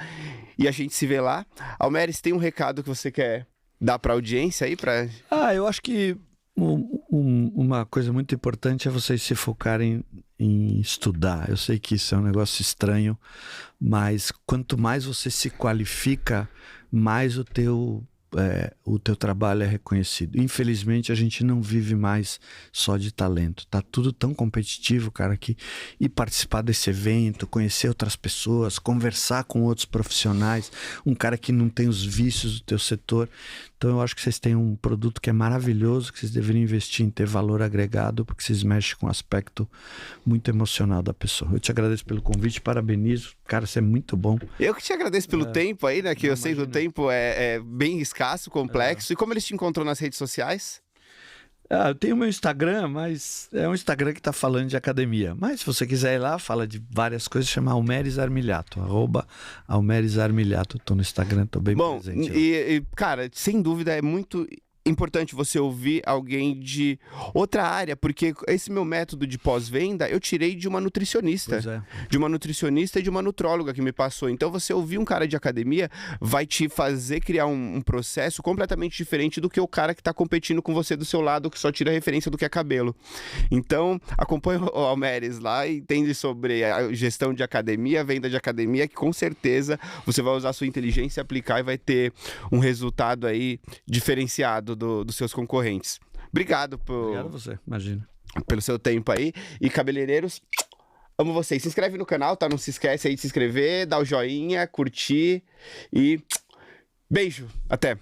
e a gente se vê lá. Almeris, tem um recado que você quer dar pra audiência aí? Eu acho que uma coisa muito importante é vocês se focarem em estudar. Eu sei que isso é um negócio estranho, mas quanto mais você se qualifica, mais o teu trabalho é reconhecido. Infelizmente, a gente não vive mais só de talento. Tá tudo tão competitivo, cara, que ir participar desse evento, conhecer outras pessoas, conversar com outros profissionais, um cara que não tem os vícios do teu setor. Então, eu acho que vocês têm um produto que é maravilhoso, que vocês deveriam investir em ter valor agregado, porque vocês mexem com um aspecto muito emocional da pessoa. Eu te agradeço pelo convite, parabenizo. Cara, isso é muito bom. Eu que te agradeço pelo tempo aí, né? Que eu sei que o tempo é bem escasso, complexo. E como eles te encontrou nas redes sociais? Eu tenho meu Instagram, mas é um Instagram que tá falando de academia. Mas se você quiser ir lá, fala de várias coisas, chama Almeres Armiliato, @Almeres Armiliato. Tô no Instagram, tô bem presente. Bom, cara, sem dúvida é muito importante você ouvir alguém de outra área, porque esse meu método de pós-venda eu tirei de uma nutricionista. Pois é. De uma nutricionista e de uma nutróloga que me passou. Então você ouvir um cara de academia vai te fazer criar um processo completamente diferente do que o cara que está competindo com você do seu lado, que só tira referência do que é cabelo. Então acompanha o Almeres lá e entende sobre a gestão de academia, venda de academia, que com certeza você vai usar a sua inteligência, aplicar e vai ter um resultado aí diferenciado dos seus concorrentes. Obrigado Obrigado a você, imagina. Pelo seu tempo aí. E cabeleireiros, amo vocês. Se inscreve no canal, tá? Não se esquece aí de se inscrever, dá o joinha, curtir e beijo. Até!